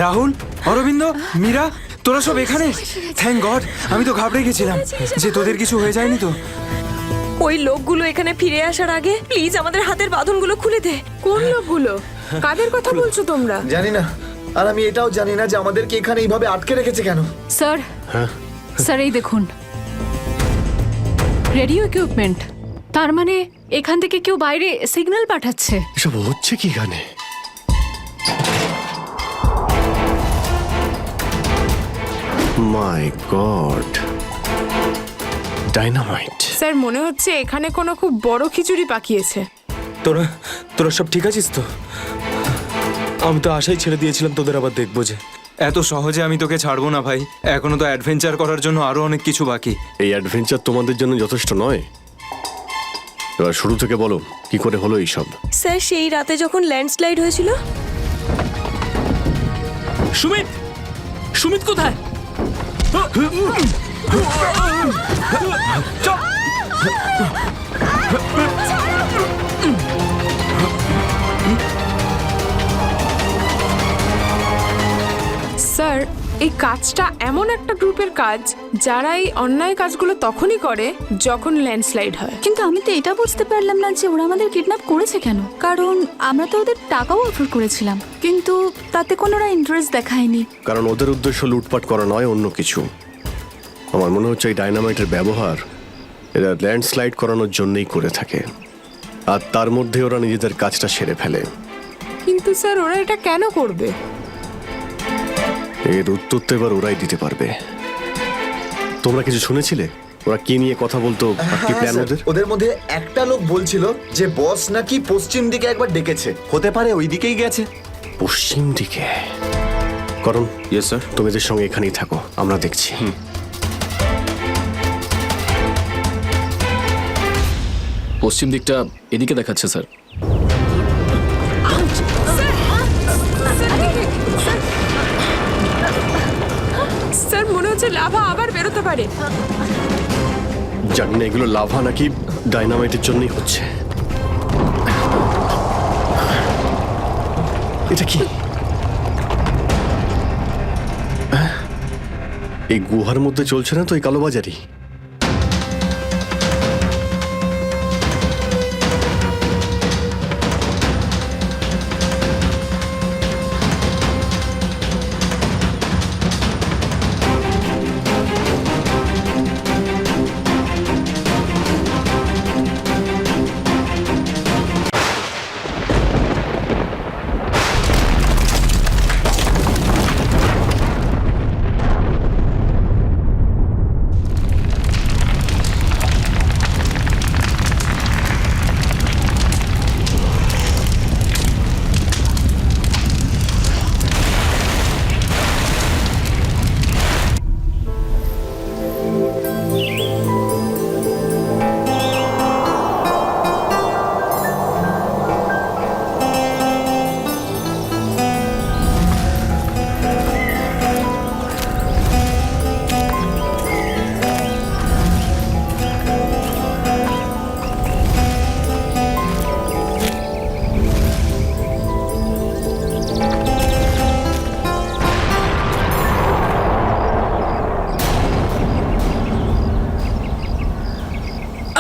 রাহুল, অরবিন্দ, মীরা, তোরা সব এখানে? থ্যাংক গড, আমি তো ঘাবড়ে গেছিলাম যে তোদের কিছু হয়ে যায়নি তো। ওই লোকগুলো এখানে ফিরে আসার আগে প্লিজ আমাদের হাতের বাঁধনগুলো খুলে দে। কোন লোকগুলো? কাদের কথা বলছো তোমরা? জানি না, আর আমি এটাও জানি না যে আমাদেরকে এখানে এইভাবে আটকে রেখেছে কেন। স্যার, স্যার এই দেখুন, রেডিও ইকুইপমেন্ট। তার মানে এখান থেকে কেউ বাইরে সিগন্যাল পাঠাচ্ছে। এসব হচ্ছে কি এখানে? মাই গড, ডাইনামাইট। স্যার মনে হচ্ছে এখানে কোনো খুব বড় খিচুড়ি পাকিয়েছে। তোরা তোরা সব ঠিক আছিস তো? আমি তো আশাই ছেড়ে দিয়েছিলাম তোদের আবার দেখবো যে। এত সহজে আমি তোকে ছাড়বো না ভাই, এখনো তো অ্যাডভেঞ্চার করার জন্য আরো অনেক কিছু বাকি। এই অ্যাডভেঞ্চার তোমাদের জন্য যথেষ্ট নয়? এবার শুরু থেকে বলো, কি করে হলো এইসব? স্যার সেই রাতে যখন ল্যান্ডস্লাইড হয়েছিল। সুমিত, সুমিত কোথায়? স্যার এই কাজটা এমন একটা গ্রুপের কাজ যারা এই অন্যায় কাজগুলো তখনই করে যখন ল্যান্ডস্লাইড হয়। কিন্তু আমি তো এটা বুঝতে পারলাম না যে ওরা আমাদের কিডন্যাপ করেছে কেন, কারণ আমরা তো ওদের টাকাও অফার করেছিলাম, কিন্তু তাতে কোনো ইন্টারেস্ট দেখায়নি। কারণ ওদের উদ্দেশ্য লুটপাট করা নয়, অন্য কিছু। আমার মনে হচ্ছে এই ডাইনামাইটের ব্যবহার এরা ল্যান্ডস্লাইড করানোর জন্যই করে থাকে, আর তার মধ্যে ওরা নিজেদের কাজটা সেরে ফেলে। কিন্তু স্যার ওরা এটা কেন করবে? এর উত্তর তো এবার ওরাই দিতে পারবে। তোমরা কিছু শুনেছিলে ওরা কি নিয়ে কথা বলতো, আর কি প্ল্যান ওদের? ওদের মধ্যে একটা লোক বলছিল যে বস নাকি পশ্চিম দিকে একবার ডেকেছে, হতে পারে ওই দিকেই গেছে। পশ্চিম দিকে? করণ, ইয়েস স্যার। তুমি এদের সঙ্গে এখানেই থাকো, আমরা দেখছি। পশ্চিম দিকটা এদিকে দেখাচ্ছে স্যার। স্যার মনে হচ্ছে লাভা আবার বেরোতে পারে। জানি না এগুলো লাভা নাকি ডাইনামাইটের জন্যই হচ্ছে। এটা কি? এই গুহার মধ্যে চলছে না তো এই কালোবাজারি?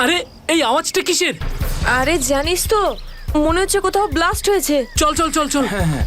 আরে এই আওয়াজটা কিসের? আরে জানিস তো, মনে হচ্ছে কোথাও ব্লাস্ট হয়েছে। চল চল চল চল। হ্যাঁ হ্যাঁ।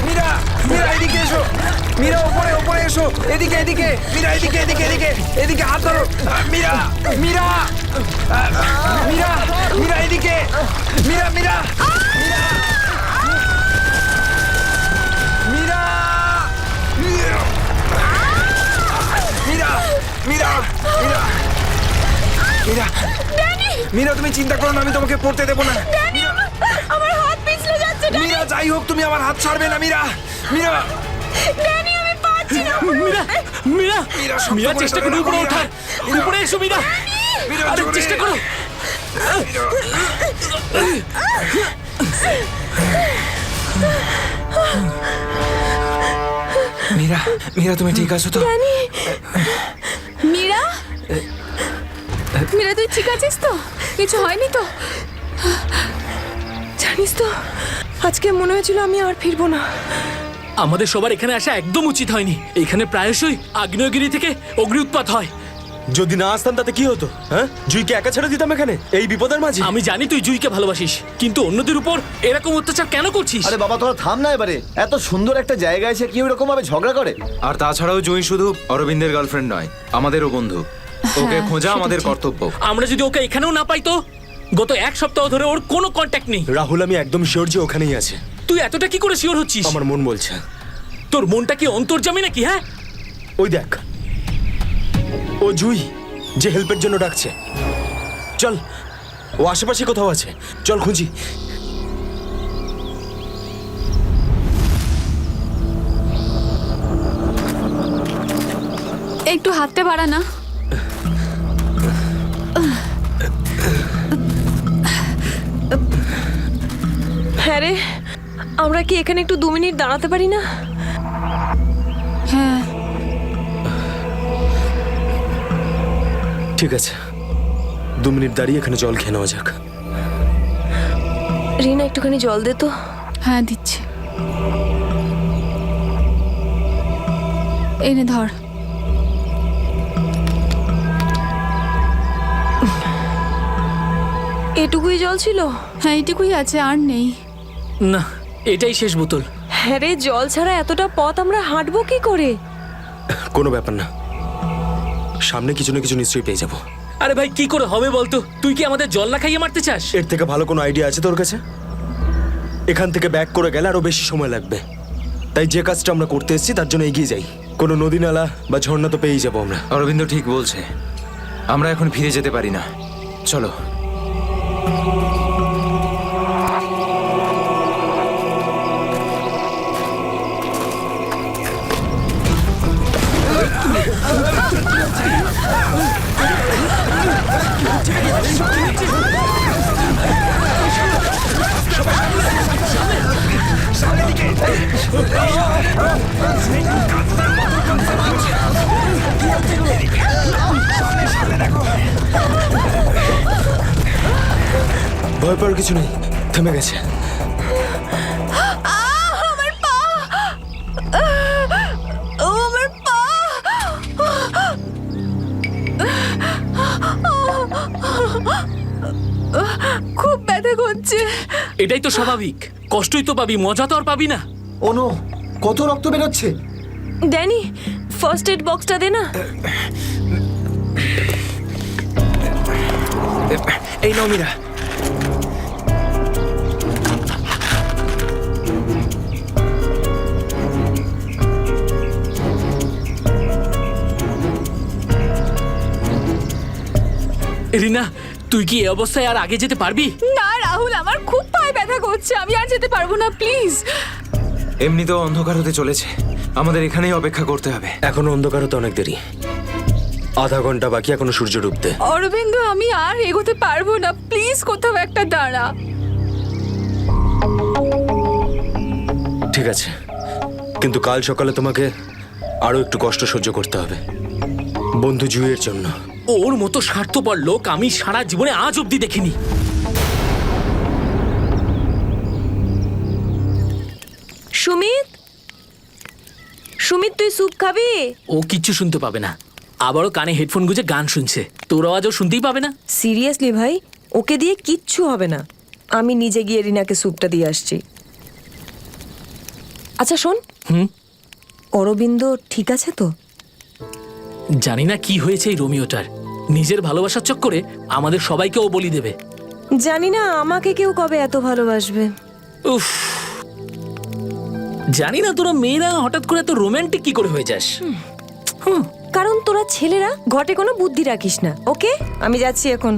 মীরা, মীরা এদিকে এসো। মীরা ওপরে ওপরে এসো, এদিকে এদিকে। মীরা এদিকে এদিকে এদিকে এদিকে হাত ধরো। মীরা, মীরা, মীরা, মীরা এদিকে। মীরা, মীরা, মীরা, মীরা, মীরা, মীরা, মীরা। মীরা মীরা তুমি চিন্তা করো না, আমি তোমাকে পড়তে দেবো না। আমার হাত পিছলে যাচ্ছে মীরা যাই হোক তুমি আমার হাত ছাড়বে না। মীরা মীরা ড্যানি, আমি পাচ্ছি না। মীরা মীরা মীরা, শক্ত মীরা করে চেষ্টা ধরে করো রাখো, উপরে মীরা। ওঠার। উপরে এসো মীরা, মীরা আরে জোরে। চেষ্টা করো। মীরা মীরা তুমি ঠিক আছো তো? মীরা মীরা তুই ঠিক আছিস তো? কিছু হয়নি তো? জানিস তো, আজকে মনে হয়েছিল আমি আর ফিরবো না। আমাদের সবার এখানে আসা একদম উচিত হয়নি। এখানে প্রায়শই আগ্নেয়গিরি থেকে অগ্নি উৎপাত হয়। যদি না আসতাম তাতে কি হতো? হ্যাঁ, জুইকে একা ছেড়ে দিতাম এখানে এই বিপদের মাঝে? আমি জানি তুই জুইকে ভালোবাসিস, কিন্তু অন্যদের উপর এরকম অত্যাচার কেন করছিস? আরে বাবা তোরা থাম না এবারে। এত সুন্দর একটা জায়গায় এসে কি এরকম ভাবে ঝগড়া করে? আর তাছাড়াও জুঁই শুধু অরবিন্দের গার্লফ্রেন্ড নয়, আমাদেরও বন্ধু। ওকে খোঁজা আমাদের কর্তব্য। আমরা যদি ওকে এখানেও না পাই তো? গত এক সপ্তাহ ধরে ওর কোনো কন্ট্যাক্ট নেই। রাহুল, আমি একদম শিওর যে ওখানেই আছে। তুই এতটা কি করে শিওর হচ্ছিস? আমার মন বলছে। তোর মনটা কি অন্তর্যামী নাকি? হ্যাঁ, ওই দেখ, ও জুই যে হেল্পের জন্য ডাকছে। চল, ও আশেপাশে কোথাও আছে, চল খুঁজি। একটু হাতটা বাড়া না। হ্যাঁ রে, আমরা কি এখানে একটু 2 মিনিট দাঁড়াতে পারি না? হ্যাঁ, ঠিক আছে, 2 মিনিট দাঁড়িয়ে এখানে জল খেয়ে নেওয়া যাক। রিনা, একটুখানি জল দে তো। হ্যাঁ দিচ্ছি। এনে ধর। এটুকুই জল ছিল? হ্যাঁ এইটুকুই আছে, আর নেই। না, এটাই শেষ বোতল। হ্যাঁ রে, জল ছাড়া এতটা পথ আমরা হাঁটবো কি করে? কোনো ব্যাপার না, সামনে কিছু না কিছু নিশ্চয়ই পেয়ে যাবো। আরে ভাই, কি করে হবে বলতো? তুই কি আমাদের জল না খাইয়ে মারতে চাস? এর থেকে ভালো কোনো আইডিয়া আছে তোর কাছে? এখান থেকে ব্যাক করে গেলে আরো বেশি সময় লাগবে। তাই যে কাজটা আমরা করতে এসেছি তার জন্য এগিয়ে যাই। কোনো নদী নালা বা ঝর্ণা তো পেয়েই যাবো আমরা। অরবিন্দ ঠিক বলছে, আমরা এখন ফিরে যেতে পারি না। চলো। ভয় পাওয়ার কিছু নেই, থেমে গেছে। আমার পা! আমার পা! খুব ব্যথা করছে। এটাই তো স্বাভাবিক, কষ্টই তো পাবি, মজা তো আর পাবি না। ও নো, কত রক্ত বেরোচ্ছে। ড্যানি, ফার্স্ট এড বক্সটা দে না। এই নাও মীরা। রিনা, তুই কি এই অবস্থায় আর আগে যেতে পারবি? না রাহুল, আমার খুব পায়ে ব্যথা করছে, আমি আর যেতে পারবো না, প্লিজ। এমনিতেও অন্ধকার হতে চলেছে, আমাদের এখানেই অপেক্ষা করতে হবে। এখনো অন্ধকার হতে অনেক দেরি, আধা ঘন্টা বাকি এখনো সূর্য ডুবতে। অরবিন্দ, আমি আর এগোতে পারবো না, প্লিজ কোথাও একটা দাঁড়া। ঠিক আছে, কিন্তু কাল সকালে তোমাকে আরো একটু কষ্ট সহ্য করতে হবে, বন্ধু জুইয়ের জন্য। ওর মতো স্বার্থপর লোক আমি সারা জীবনে আজ অব্দি দেখিনি। সুমিত, সুমিত তুই স্যুপ খাবি? ও কিচ্ছু শুনতে পাবে না, আবারও কানে হেডফোন গুঁজে গান শুনছে। তোর আওয়াজও শুনতেই পাবে না। সিরিয়াসলি ভাই, ওকে দিয়ে কিচ্ছু হবে না। আমি নিজে গিয়ে রিনাকে স্যুপটা দিয়ে আসছি। আচ্ছা শোন, অরবিন্দ ঠিক আছে তো? জানি না কি হয়েছে এই রোমিওটার, নিজের ভালোবাসার চক্করে আমাদের সবাইকে ও বলি দেবে। জানি না আমাকে কেউ কবে এত ভালোবাসবে। উফ, জানি না তোরা মেয়েরা হঠাৎ করে এত রোমান্টিক কি করে হয়ে যাস। কারণ তোরা ছেলেরা ঘটে কোনো বুদ্ধি রাখিস না। ওকে, আমি যাচ্ছি এখন।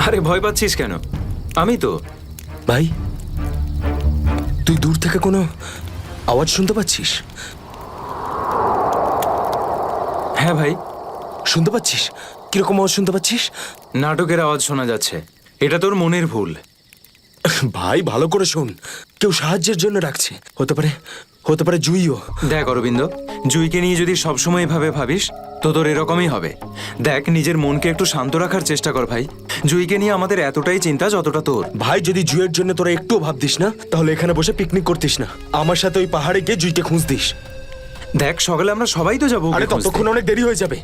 আরে ভয় পাচ্ছিস কেন? আমি তো। ভাই, তুই দূর থেকে কোনো আওয়াজ শুনতে পাচ্ছিস? হ্যাঁ ভাই, শুনতে পাচ্ছিস? কিরকম আওয়াজ শুনতে পাচ্ছিস? নাটকের আওয়াজ শোনা যাচ্ছে। এটা তোর মনের ভুল। ভাই ভালো করে শোন, কেউ সাহায্যের জন্য ডাকছে। হতে পারে জুইও। দেখ অরবিন্দ, জুইকে নিয়ে যদি সবসময় এভাবে ভাবিস তো তোর এরকমই হবে। দেখ, নিজের মনকে একটু শান্ত রাখার চেষ্টা কর ভাই। জুইকে নিয়ে আমাদের এতটাই চিন্তা যতটা তোর। ভাই, যদি জুইয়ের জন্য তোরা একটুও ভাবতিস না, তাহলে এখানে বসে পিকনিক করতিস না। আমার সাথে ওই পাহাড়ে গিয়ে জুইকে খুঁজতিস। দেখ, সকালে আমরা সবাই তো যাবো। আরে ততক্ষণ অনেক দেরি হয়ে যাবে।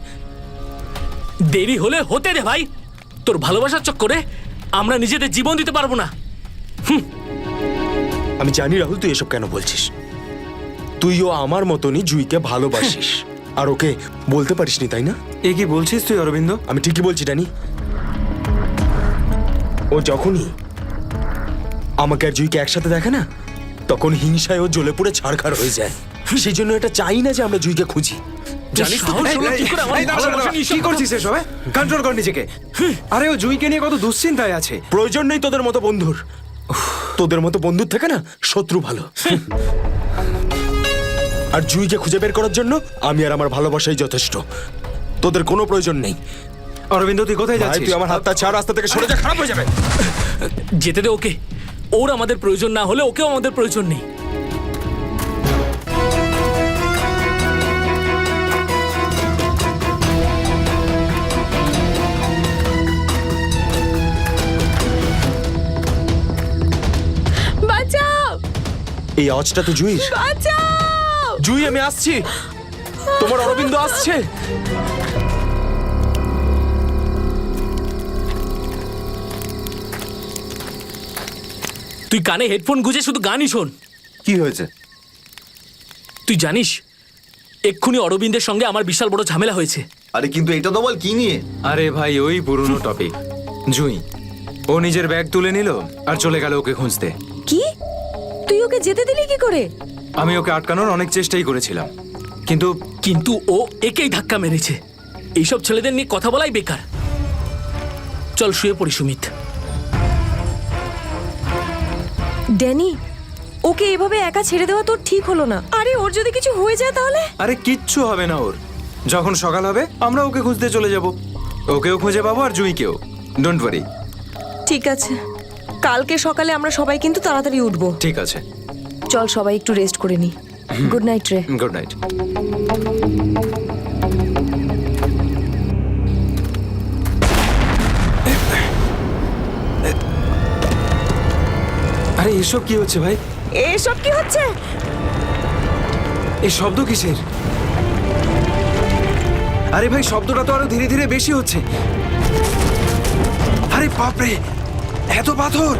দেরি হলে হতে দে ভাই। তোর ভালোবাসার চক্করে আমরা নিজেদের জীবন দিতে পারবো না। আমি জানি রাহুল, তুই এসব কেন বলছিস। তুইও আমার মতনই জুইকে ভালোবাসিস, আর ওকে বলতে পারিসনি, তাই না? এ কি বলছিস তুই অরবিন্দ? আমি ঠিকই বলছি ড্যানি। ও যখনই আমাকে আর জুইকে একসাথে দেখে না, তখন হিংসায় ও জ্বলে পুড়ে ছাড়খাড় হয়ে যায়। সেই জন্য এটা চাই না যে আমরা জুইকে খুঁজি। জানিস তো? সাহস হলো কি করে আমার ভালোবাসা নিয়ে কি করছিস এসব? কন্ট্রোল কর নিজেকে। আরে ও জুইকে নিয়ে কত দুশ্চিন্তায় আছে। প্রয়োজন নেই তোদের মতো বন্ধুর। তোদের মতো বন্ধুর থেকে না শত্রু ভালো। আর জুইকে খুঁজে বের করার জন্য আমি আর আমার ভালোবাসাই যথেষ্ট। তোদের কোনো প্রয়োজন নেই। অরবিন্দ, তুই কোথায় ভাই, যাচ্ছিস? তুই আমার হাতটা ছাড়, রাস্তা থেকে সরে যা, খারাপ হয়ে যাবে। যেতে দে ওকে। ওর আমাদের প্রয়োজন না হলে ওকেও আমাদের প্রয়োজন নেই। বাঁচাও, এই আওয়াজটা তো জুইর। বাঁচাও। জুই, আমি আসছি। তোমার অরবিন্দ আসছে। তুই কানে হেডফোন গুঁজে শুধু গানই শোন। কি হয়েছে? তুই জানিস এক্ষুনি অরবিন্দের সঙ্গে আমার বিশাল বড় ঝামেলা হয়েছে। আরে কিন্তু এটা তো বল, কি নিয়ে? আরে ভাই, ওই পুরনো টপিক। জুই ও নিজের ব্যাগ তুলে নিল আর চলে গেল ওকে খুঁজতে। কি? তুই ওকে যেতে দিলি কি করে? আমি ওকে আটকানোর অনেক চেষ্টাই করেছিলাম, কিন্তু কিন্তু ও একেই ধাক্কা মেরেছে। এইসব ছেলেদের নিয়ে কথা বলাই বেকার। চল শুয়ে পড়ি সুমিত। ড্যানি, ওকে এভাবে একা ছেড়ে দেওয়া তোর ঠিক হলো না। আরে ওর যদি কিছু হয়ে যায় তাহলে? আরে কিচ্ছু হবে না ওর। যখন সকাল হবে আমরা ওকে খুঁজতে চলে যাব। ওকেও খুঁজে পাবো আর জুইকেও। Don't worry. ঠিক আছে, কালকে সকালে আমরা সবাই কিন্তু তাড়াতাড়ি উঠবো। ঠিক আছে, চল সবাই একটু রেস্ট করে নি। গুড নাইট রে। Good night. আরে এসব কি হচ্ছে ভাই? এসব কি হচ্ছে? এই শব্দ কিসের? আরে ভাই, শব্দটা তো আরো ধীরে ধীরে বেশি হচ্ছে। আরে বাপরে, এত পাথর!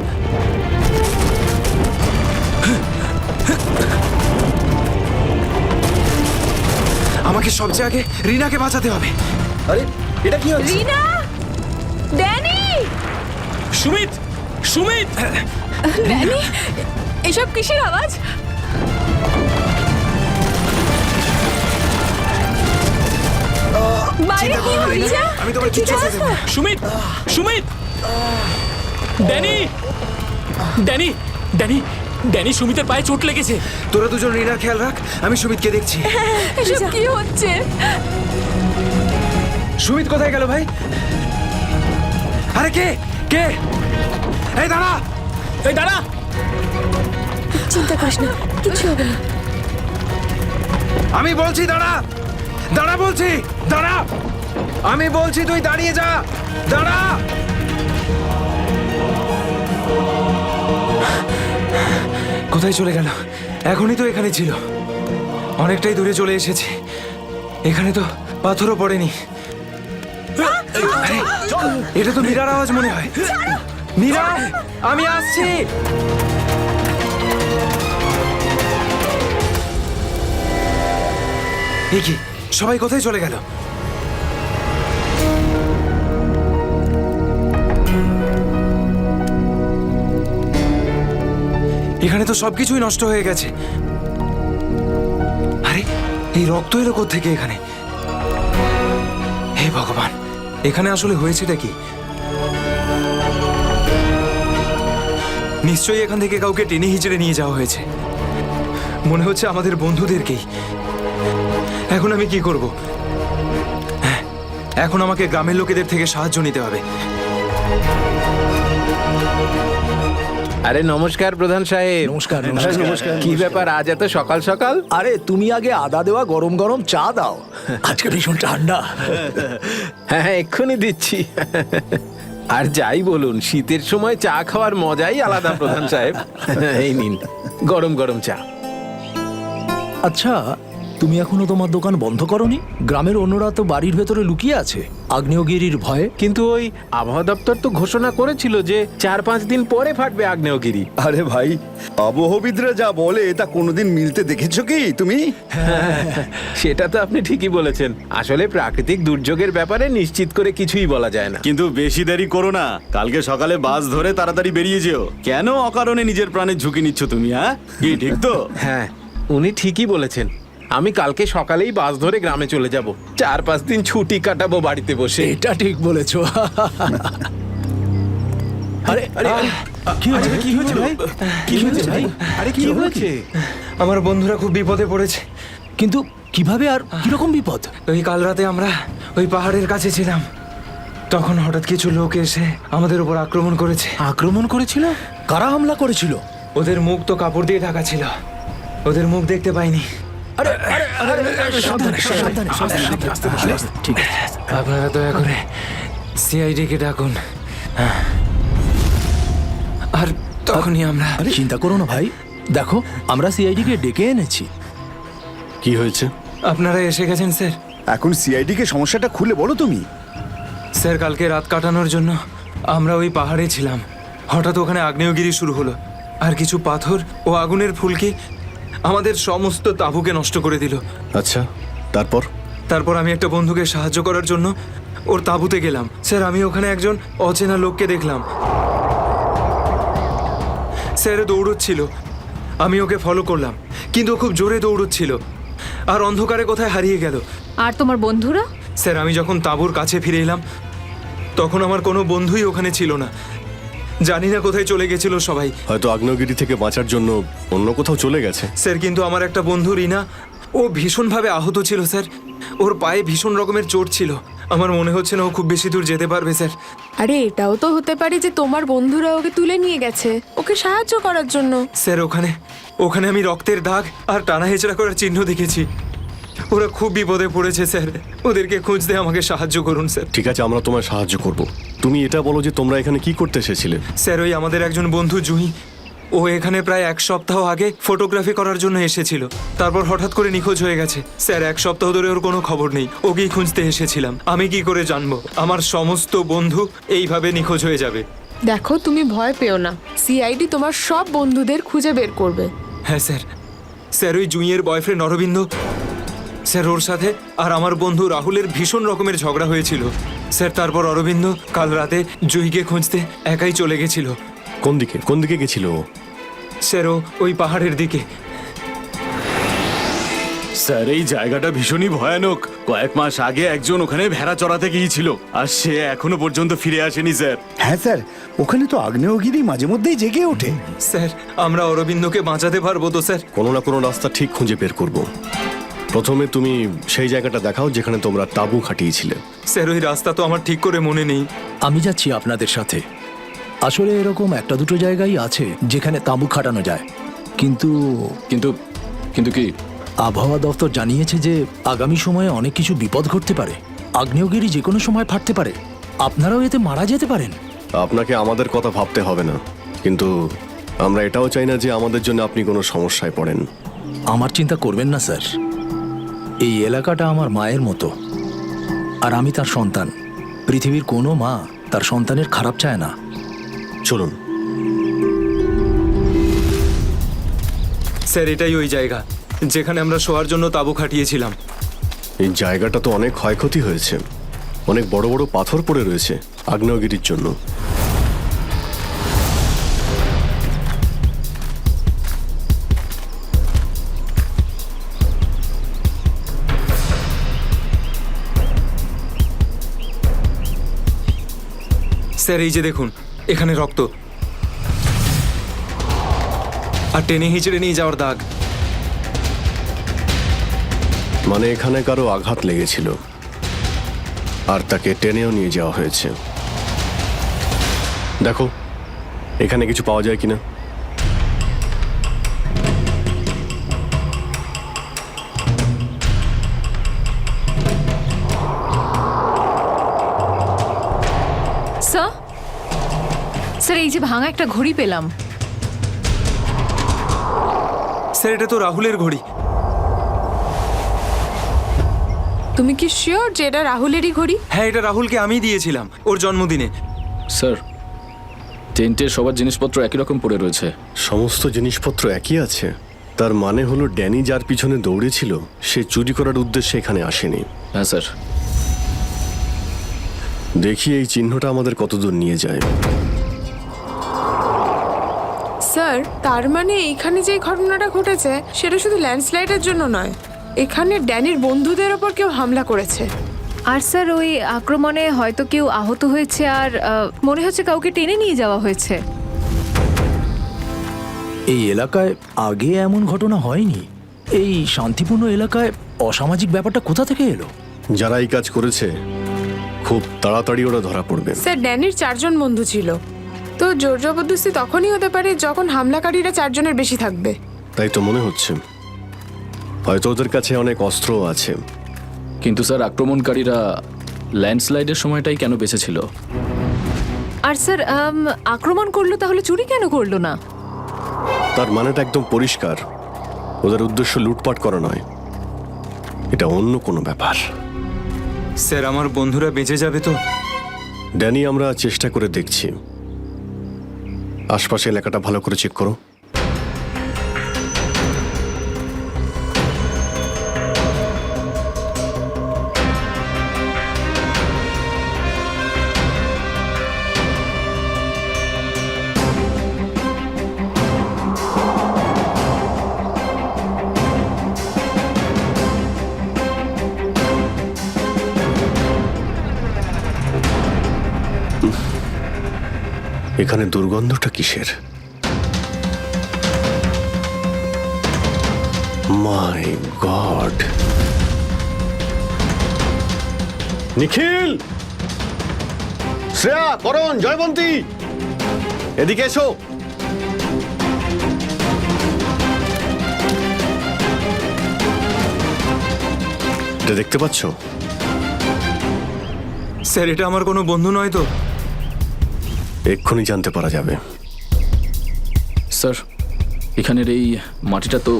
আমাকে সবচেয়ে আগে রিনাকে বাঁচাতে হবে। আরে এটা কি হচ্ছে? রিনা, ড্যানি, সুমিত, সুমিত! ড্যানি, এসব কিসের আওয়াজ? বাইরে কি হচ্ছে? আমি তোমার কিচ্ছু হতে দেব না। Sumit, Sumit! Danny, Danny, Danny, Danny, সুমিতের পায়ে চোট লেগেছে। তোরা দুজন রিনার খেয়াল রাখ, আমি সুমিতকে দেখছি। এসব কি হচ্ছে? সুমিত কোথায় গেল ভাই? আরে কে কে? এই দাঁড়া! এই দাঁড়া! চিন্তা করিস না, কিছু হবে না। আমি বলছি দাঁড়া! দাঁড়া বলছি! দাঁড়া! আমি বলছি তুই দাঁড়িয়ে যা! দাঁড়া! কোথায় চলে গেল? এখনই তো এখানে ছিল। অনেকটাই দূরে চলে এসেছি। এখানে তো পাথরও পড়েনি। আরে, এটা তো মীরার আওয়াজ মনে হয়। মীরা, আমি আসছি। এ কি, সবাই কোথায় চলে গেল? এখানে তো সবকিছুই নষ্ট হয়ে গেছে। আরে এই রক্ত এলো থেকে এখানে? হে ভগবান, এখানে আসলে হয়েছেটা কি? নিশ্চয়ই এখান থেকে কাউকে টেনে হিচড়ে নিয়ে যাওয়া হয়েছে। মনে হচ্ছে আমাদের বন্ধুদেরকেই। এখন আমি কি করব? হ্যাঁ, এখন আমাকে গ্রামের লোকেদের থেকে সাহায্য নিতে হবে। আরে নমস্কার প্রধান সাহেব। নমস্কার নমস্কার। কি ব্যাপার আজ এত সকাল সকাল? আরে তুমি আগে আদা দেওয়া গরম গরম চা দাও, আজকে ভীষণ ঠান্ডা। হ্যাঁ হ্যাঁ, এক্ষুনি দিচ্ছি। আর যাই বলুন, শীতের সময় চা খাওয়ার মজাই আলাদা প্রধান সাহেব। এই নিন গরম গরম চা। আচ্ছা, তুমি এখনো তোমার দোকান বন্ধ করনি? গ্রামের অন্যরা তো বাড়ির ভেতরে লুকিয়ে আছে আগ্নেয়গিরির ভয়ে। কিন্তু ওই আবহাওয়া দপ্তর তো ঘোষণা করেছিল যে 4-5 দিন পরে ফাটবে আগ্নেয়গিরি। আরে ভাই, আবহবিদরা যা বলে তা কোনোদিন মিলতে দেখেছো কি তুমি? সেটা তো আপনি ঠিকই বলেছেন। আসলে প্রাকৃতিক দুর্যোগের ব্যাপারে নিশ্চিত করে কিছুই বলা যায় না। কিন্তু বেশি দেরি করো না, কালকে সকালে বাস ধরে তাড়াতাড়ি বেরিয়ে যেও। কেন অকারণে নিজের প্রাণের ঝুঁকি নিচ্ছ তুমি? হ্যাঁ, কি ঠিক তো? হ্যাঁ, উনি ঠিকই বলেছেন। আমি কালকে সকালেই বাস ধরে গ্রামে চলে যাব। 4-5 দিন ছুটি কাটাবো বাড়িতে বসে। এটা ঠিক বলেছো। আরে আরে কি হয়েছে? কি হয়েছে ভাই? কি হয়েছে ভাই? আরে কি হয়েছে? আমার বন্ধুরা খুব বিপদে পড়েছে। কিন্তু কিভাবে আর কিরকম বিপদ? ওই কাল রাতে আমরা ওই পাহাড়ের কাছে ছিলাম, তখন হঠাৎ কিছু লোক এসে আমাদের উপর আক্রমণ করেছে। আক্রমণ করেছিল? কারা হামলা করেছিল? ওদের মুখ তো কাপড় দিয়ে ঢাকা ছিল, ওদের মুখ দেখতে পাইনি। আরে আরে আরে সাবধানে সাবধানে সাবধানে। ঠিক আছে, আপনারা দয়া করে সিআইডি কে ডাকুন। আর তখনই আমরা। আরে চিন্তা করো না ভাই, দেখো আমরা সিআইডি কে ডেকে এনেছি। কি হয়েছে? আপনারা এসে গেছেন স্যার। এখন সিআইডি কে সমস্যাটা খুলে বলো তুমি। স্যার, কালকে রাত কাটানোর জন্য আমরা ওই পাহাড়ে ছিলাম। হঠাৎ ওখানে আগ্নেয়গিরি শুরু হলো, আর কিছু পাথর ও আগুনের ফুলকি আমাদের সমস্ত তাঁবুকে নষ্ট করে দিল। আচ্ছা, তারপর? তারপর আমি একটা বন্ধুকে সাহায্য করার জন্য ওর তাঁবুতে গেলাম। স্যার, আমি ওখানে একজন অচেনা লোককে দেখলাম। স্যার দৌড়চ্ছিল, আমি ওকে ফলো করলাম, কিন্তু ও খুব জোরে দৌড়চ্ছিল আর অন্ধকারে কোথায় হারিয়ে গেল। আর তোমার বন্ধুরা? স্যার, আমি যখন তাঁবুর কাছে ফিরে এলাম তখন আমার কোনো বন্ধুই ওখানে ছিল না। জানি না কোথায় চলে গেছিল সবাই। হয়তো আগ্নেয়গিরি থেকে বাঁচার জন্য অন্য কোথাও চলে গেছে। স্যার, কিন্তু আমার একটা বন্ধু রিনা, ও ভীষণভাবে আহত ছিল স্যার। ওর পায়ে ভীষণ রকমের চোট ছিল। আমার মনে হচ্ছে না ও খুব বেশি দূর যেতে পারবে স্যার। আরে এটাও তো হতে পারে যে তোমার বন্ধুরা ওকে তুলে নিয়ে গেছে ওকে সাহায্য করার জন্য। স্যার, ওখানে আমি রক্তের দাগ আর টানা হেঁচড়া করার চিহ্ন দেখেছি। ওরা খুব বিপদে পড়েছে স্যার, ওদেরকে খুঁজতে আমাকে সাহায্য করুন স্যার। ঠিক আছে, আমরা তোমায় সাহায্য করব। তুমি এটা বলো যে তোমরা এখানে কি করতে এসেছিলে? স্যার, ওই আমাদের একজন বন্ধু জুঁই, ও এখানে প্রায় 1 সপ্তাহ আগে ফটোগ্রাফি করার জন্য এসেছিল। তারপর হঠাৎ করে নিখোঁজ হয়ে গেছে স্যার। 1 সপ্তাহ ধরে ওর কোনো খবর নেই। ওকেই খুঁজতে এসেছিলাম। আমি কি করে জানবো আমার সমস্ত বন্ধু এইভাবে নিখোঁজ হয়ে যাবে? দেখো, তুমি ভয় পেও না, সিআইডি তোমার সব বন্ধুদের খুঁজে বের করবে। হ্যাঁ স্যার। স্যার, ওই জুঁইয়ের বয়ফ্রেন্ড অরবিন্দ স্যার, ওর সাথে আর আমার বন্ধু রাহুলের ভীষণ রকমের ঝগড়া হয়েছিল স্যার। তারপর অরবিন্দ কাল রাতে জুঁইকে খুঁজতে একাই চলে গেছিল। কোন দিকে? কোন দিকে গেছিল ও? স্যার, ওই পাহাড়ের দিকে। স্যার, এই জায়গাটা ভীষণই ভয়ানক। কয়েক মাস আগে একজন ওখানে ভেড়া চড়াতে গিয়েছিল, আর সে এখনো পর্যন্ত ফিরে আসেনি স্যার। হ্যাঁ স্যার, ওখানে তো আগ্নেয়গিরি মাঝে মধ্যেই জেগে ওঠে। স্যার, আমরা অরবিন্দকে বাঁচাতে পারবো তো স্যার? কোনো না কোনো রাস্তা ঠিক খুঁজে বের করব। প্রথমে তুমি সেই জায়গাটা দেখাও যেখানে তোমরা তাঁবু খাটিয়েছিলে। স্যার, ওই রাস্তা তো আমার ঠিক করে মনে নেই। আমি যাচ্ছি আপনাদের সাথে। আসলে এরকম একটা দুটো জায়গায় আছে যেখানে তাঁবু খাটানো যায়, কিন্তু কিন্তু কিন্তু কি? আবহাওয়া দপ্তর জানিয়েছে যে আগামী সময়ে অনেক কিছু বিপদ ঘটতে পারে। আগ্নেয়গিরি যে কোনো সময় ফাটতে পারে, আপনারাও এতে মারা যেতে পারেন। আপনাকে আমাদের কথা ভাবতে হবে না, কিন্তু আমরা এটাও চাই না যে আমাদের জন্য আপনি কোনো সমস্যায় পড়েন। আমার চিন্তা করবেন না স্যার, এই এলাকাটা আমার মায়ের মতো, আর আমি তার সন্তান। পৃথিবীর কোনো মা তার সন্তানের খারাপ চায় না। চলুন। স্যার, এটাই ওই জায়গা যেখানে আমরা শোয়ার জন্য তাঁবু খাটিয়েছিলাম। এই জায়গাটা তো অনেক ক্ষয়ক্ষতি হয়েছে, অনেক বড় বড় পাথর পড়ে রয়েছে আগ্নেয়গিরির জন্য। স্যার এই যে দেখুন, এখানে রক্ত আর টেনে হিচড়ে নিয়ে যাওয়ার দাগ। মানে এখানে কারো আঘাত লেগেছিল আর তাকে টেনেও নিয়ে যাওয়া হয়েছে। দেখো এখানে কিছু পাওয়া যায় কিনা। স্যার স্যার এই যে ভাঙা একটা ঘড়ি পেলাম। স্যার এটা তো রাহুলের ঘড়ি। তুমি কি শিওর যে এটা রাহুলেরই ঘড়ি? হ্যাঁ, এটা রাহুলকে আমি দিয়েছিলাম ওর জন্মদিনে। স্যার টেন্টের সবার জিনিসপত্র একই রকম পড়ে রয়েছে। সমস্ত জিনিসপত্র একই আছে? তার মানে হলো ড্যানি যার পিছনে দৌড়েছিল সে চুরি করার উদ্দেশ্যে এখানে আসেনি। হ্যাঁ স্যার। দেখি এই চিহ্নটা আমাদের কতদূর নিয়ে যায়। স্যার তার মানে এইখানে যে ঘটনাটা ঘটেছে সেটা শুধু ল্যান্ডস্লাইডের জন্য নয়, এখানে ড্যানির বন্ধুদের ওপর কেউ হামলা করেছে। আর স্যার ওই আক্রমণে হয়তো কেউ আহত হয়েছে আর মনে হচ্ছে কাউকে টেনে নিয়ে যাওয়া হয়েছে। এই এলাকায় আগে এমন ঘটনা হয়নি। এই শান্তিপূর্ণ এলাকায় অসামাজিক ব্যাপারটা কোথা থেকে এলো? যারা এই কাজ করেছে খুব তাড়াতাড়ি ওরা ধরা পড়বে। স্যার ড্যানির 4 জন বন্ধু ছিল, তো জোর জবরদস্তি তখনই হতে পারে যখন হামলাকারীরা 4 জনের বেশি থাকবে। তাই তো মনে হচ্ছে। হয়তো ওদের কাছে অনেক অস্ত্র আছে। কিন্তু স্যার আক্রমণকারীরা ল্যান্ডস্লাইডের সময়টাই কেন বেঁচেছিল? আর স্যার আক্রমণ করলো তাহলে চুরি কেন করলো না? তার মানেটা একদম পরিষ্কার, ওদের উদ্দেশ্য লুটপাট করা নয়, এটা অন্য কোনো ব্যাপার। স্যার আমার বন্ধুরা বেঁচে যাবে তো? ড্যানি আমরা চেষ্টা করে দেখছি। আশপাশে এলাকাটা ভালো করে চেক করো। এখানে দুর্গন্ধটা কিসের? মাই গড! নিখিল, শ্রেয়া, করণ, জয়বন্তী, এদিকে এসো। এটা দেখতে পাচ্ছ? স্যার এটা আমার কোনো বন্ধু নয় তো? এক্ষুনি জানতে পারা যাবে। স্যার এখানের এই মাটিটা তো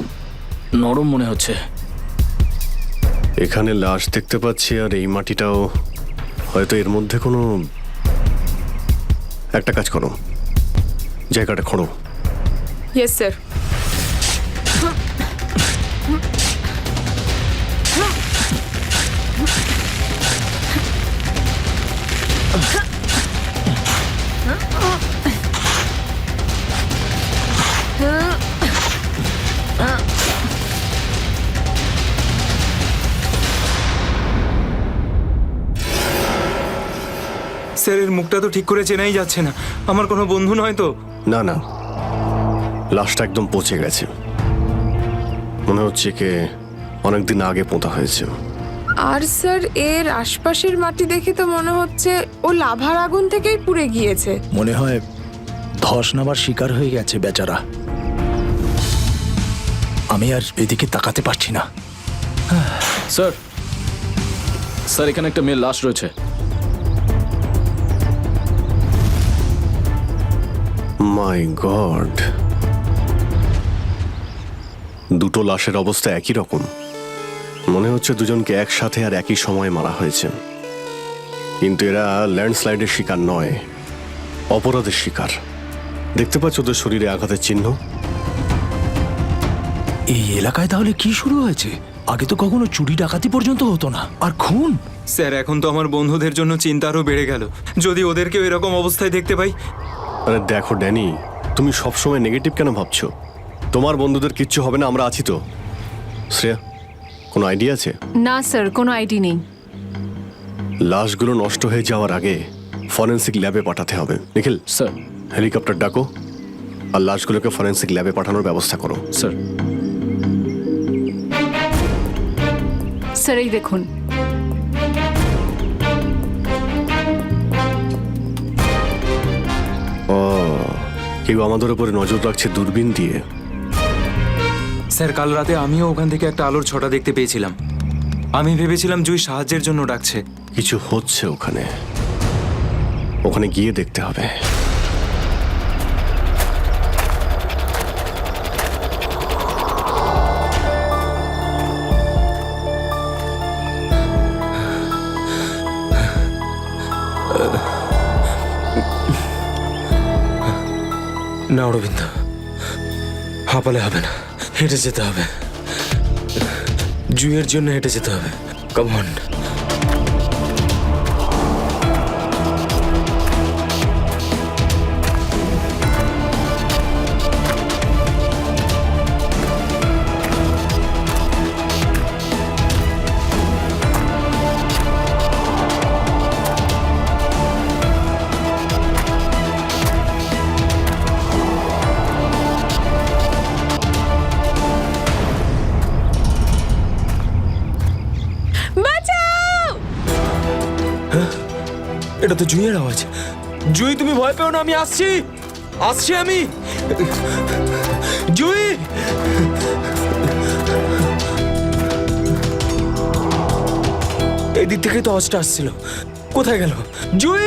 নরম মনে হচ্ছে। এখানে লাশ দেখতে পাচ্ছি আর এই মাটিটাও, হয়তো এর মধ্যে কোনো একটা কাজ করো, জায়গাটা খোঁড়ো। Yes sir. স্যার এর মুখটা তো ঠিক করে চেনাই যাচ্ছে না। আমার কোনো বন্ধু নয় তো? না না, লাশটা একদম পচে গেছে, মনে হচ্ছে কে অনেকদিন আগে পোঁতা হয়েছে। আর স্যার এর আশপাশের মাটি দেখে তো মনে হচ্ছে ও লাভার আগুন থেকেই পুড়ে গিয়েছে। মনে হয় ধস নামার শিকার হয়ে গেছে বেচারা। আমি আর এদিকে তাকাতে পারছি না। স্যার স্যার এখানে একটা মেয়ের লাশ রয়েছে। মাই গড! দুটো লাশের অবস্থা একই রকম। মনে হচ্ছে দুজনকে একসাথে আর একই সময়ে মারা হয়েছে। কিন্তু এরা ল্যান্ডস্লাইডের শিকার নয়, অপরাধের শিকার। দেখতে পাচ্ছ ওদের শরীরে আঘাতের চিহ্ন? এই এলাকায় তাহলে কি শুরু হয়েছে? আগে তো কখনো চুরি ডাকাতি পর্যন্ত হতো না, আর খুন! স্যার এখন তো আমার বন্ধুদের জন্য চিন্তা আরও বেড়ে গেল। যদি ওদেরকেও এরকম অবস্থায় দেখতে পাই। আরে দেখো ড্যানি, তুমি সবসময় নেগেটিভ কেন ভাবছো? তোমার বন্ধুদের কিচ্ছু হবে না, আমরা আছি তো। শ্রেয়া, কোনো আইডিয়া আছে? না স্যার, কোনো আইডি নেই। লাশগুলো নষ্ট হয়ে যাওয়ার আগে ফরেন্সিক ল্যাবে পাঠাতে হবে। নিখিল স্যার। হেলিকপ্টার ডাকো আর লাশগুলোকে ফরেন্সিক ল্যাবে পাঠানোর ব্যবস্থা করো। স্যার। স্যার এই দেখুন। ও, কেউ আমাদের উপরে নজর রাখছে দূরবীন দিয়ে। স্যার কাল রাতে আমিও ওখান থেকে একটা আলোর ছটা দেখতে পেয়েছিলাম। আমি ভেবেছিলাম জুই সাহায্যের জন্য ডাকছে। কিছু হচ্ছে ওখানে, ওখানে গিয়ে দেখতে হবে। না অরবিন্দ, হাঁপালে হবে না, হেঁটে যেতে হবে। জুইয়ের জন্য হেঁটে যেতে হবে। Come on. এটা তো জুইয়ের আওয়াজ। জুই তুমি ভয় পেও না, আমি আসছি, আসছি আমি। জুই, এই দিক থেকেই তো আওয়াজটা আসছিল। কোথায় গেল জুই?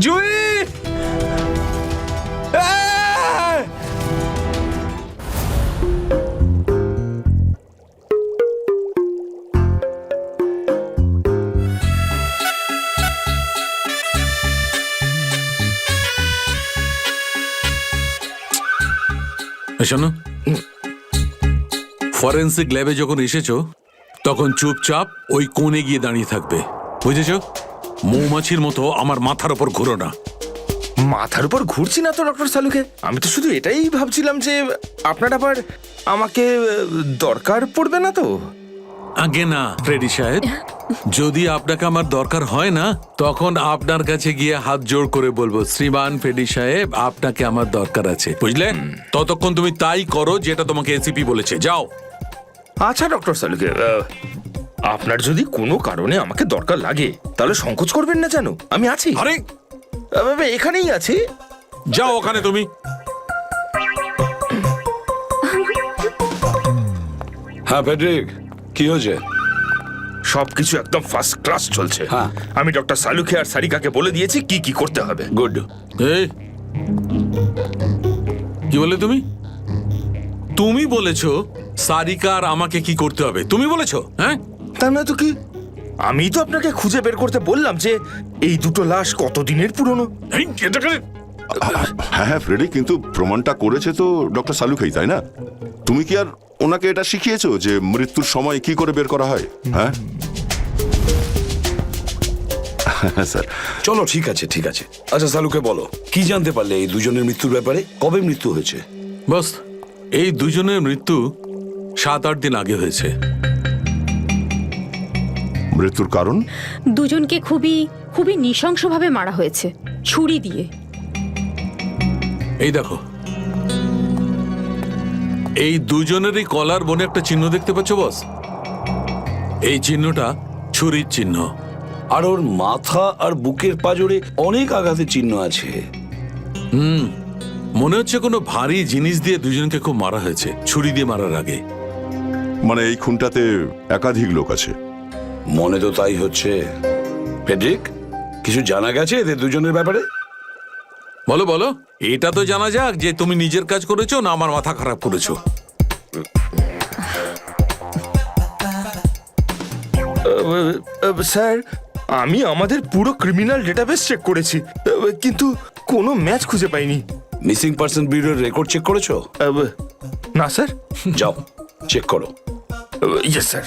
জুই, শোনো, ফরেন্সিক ল্যাবে যখন এসেছো তখন চুপচাপ ওই কোণে গিয়ে দাঁড়িয়ে থাকবে, বুঝেছো? মৌমাছির মতো আমার মাথার উপর ঘুরো না। মাথার উপর ঘুরছি না তো ডক্টর সালুকে। আমি তো শুধু এটাই ভাবছিলাম যে আপনার আবার আমাকে দরকার পড়বে না তো। আগে না ফ্রেডি সাহেব, যদি আপনাকে আমার দরকার হয় না তখন আপনার কাছে গিয়ে হাত জোড় করে বলবো, শ্রীমান ফ্রেডি সাহেব আপনাকে আমার দরকার আছে, বুঝলে? ততক্ষণ তুমি তাই করো যেটা তোমাকে এসিপি বলেছে, যাও। আচ্ছা ডক্টর সালুকে, আপনার যদি কোনো কারণে আমাকে দরকার লাগে তাহলে সংকোচ করবেন না, জানো আমি আছি। আরে এখানেই আছি, যাও ওখানে তুমি। হ্যাঁ ফেডরিক, কি হয়েছে? সবকিছু একদম ফার্স্ট ক্লাস চলছে। হ্যাঁ। আমি ডক্টর সালুকে আর সারিকাকে বলে দিয়েছি কি কি করতে হবে। গুড। এই কি বলে তুমি? তুমি বলেছো সারিকা আর আমাকে কি করতে হবে? তুমি বলেছো? হ্যাঁ, তা না তো কি? আমি তো আপনাকে খুঁজে বের করতে বললাম যে এই দুটো লাশ কতদিনের পুরনো। হ্যাঁ হ্যাঁ ফ্রেডি, কিন্তু প্রমাণটা করেছে তো ডক্টর সালুকেই, তাই না? তুমি কি আর ওনাকে এটা শিখিয়েছো যে মৃত্যুর সময় কি করে বের করা হয়? হ্যাঁ স্যার। চলো ঠিক আছে, ঠিক আছে। আচ্ছা সালুকে বলো, কি জানতে পারলে এই দুজনের মৃত্যুর ব্যাপারে? কবে মৃত্যু হয়েছে? বস, এই দুজনের মৃত্যু 7-8 দিন আগে হয়েছে। মৃত্যুর কারণ? দুজনকে খুবই খুবই নৃশংসভাবে মারা হয়েছে, ছুরি দিয়ে। এই দেখো, এই দুজনেরই কলার বনে একটা চিহ্ন দেখতে পাচ্ছ বস? এই চিহ্নটা ছুরির চিহ্ন। আর ওর মাথা আর বুকের পাঁজরে অনেক আঘাতের চিহ্ন আছে। মনে হচ্ছে কোনো ভারী জিনিস দিয়ে দুজনকে খুব মারা হয়েছে, ছুরি দিয়ে মারার আগে। মানে এই খুনটাতে একাধিক লোক আছে? মনে তো তাই হচ্ছে। ফেডরিক, কিছু জানা গেছে এদের দুজনের ব্যাপারে? বলো বলো, এটা তো জানা যাক যে তুমি নিজের কাজ করেছো না আমার মাথা খারাপ করেছো। স্যার, আমি আমাদের পুরো ক্রিমিনাল ডেটাবেস চেক করেছি, কিন্তু কোনো ম্যাচ খুঁজে পাইনি। মিসিং পার্সন ব্যুরোর রেকর্ড চেক করেছো? না স্যার। যাও চেক করো। Yes sir.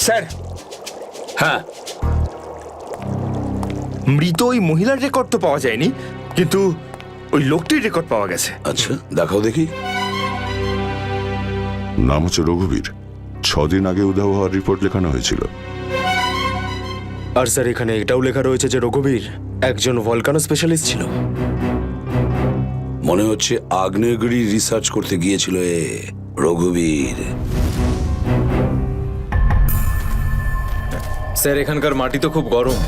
স্যার, হ্যাঁ, মৃত ওই মহিলার রেকর্ড তো পাওয়া যায়নি, কিন্তু ওই লোকটির রেকর্ড পাওয়া গেছে। আচ্ছা দেখাও দেখি। নাম হচ্ছে রঘুবীর। 6 দিন আগে উধাও হওয়ার রিপোর্ট লেখানো হয়েছিল। আর স্যার এখানে এটাও লেখা রয়েছে যে রঘুবীর একজন ভলকানো স্পেশালিস্ট ছিল। মনে হচ্ছে আগ্নেয়গিরি রিসার্চ করতে গিয়েছিল রঘুবীর। স্যার এখানকার মাটি তো খুব গরম।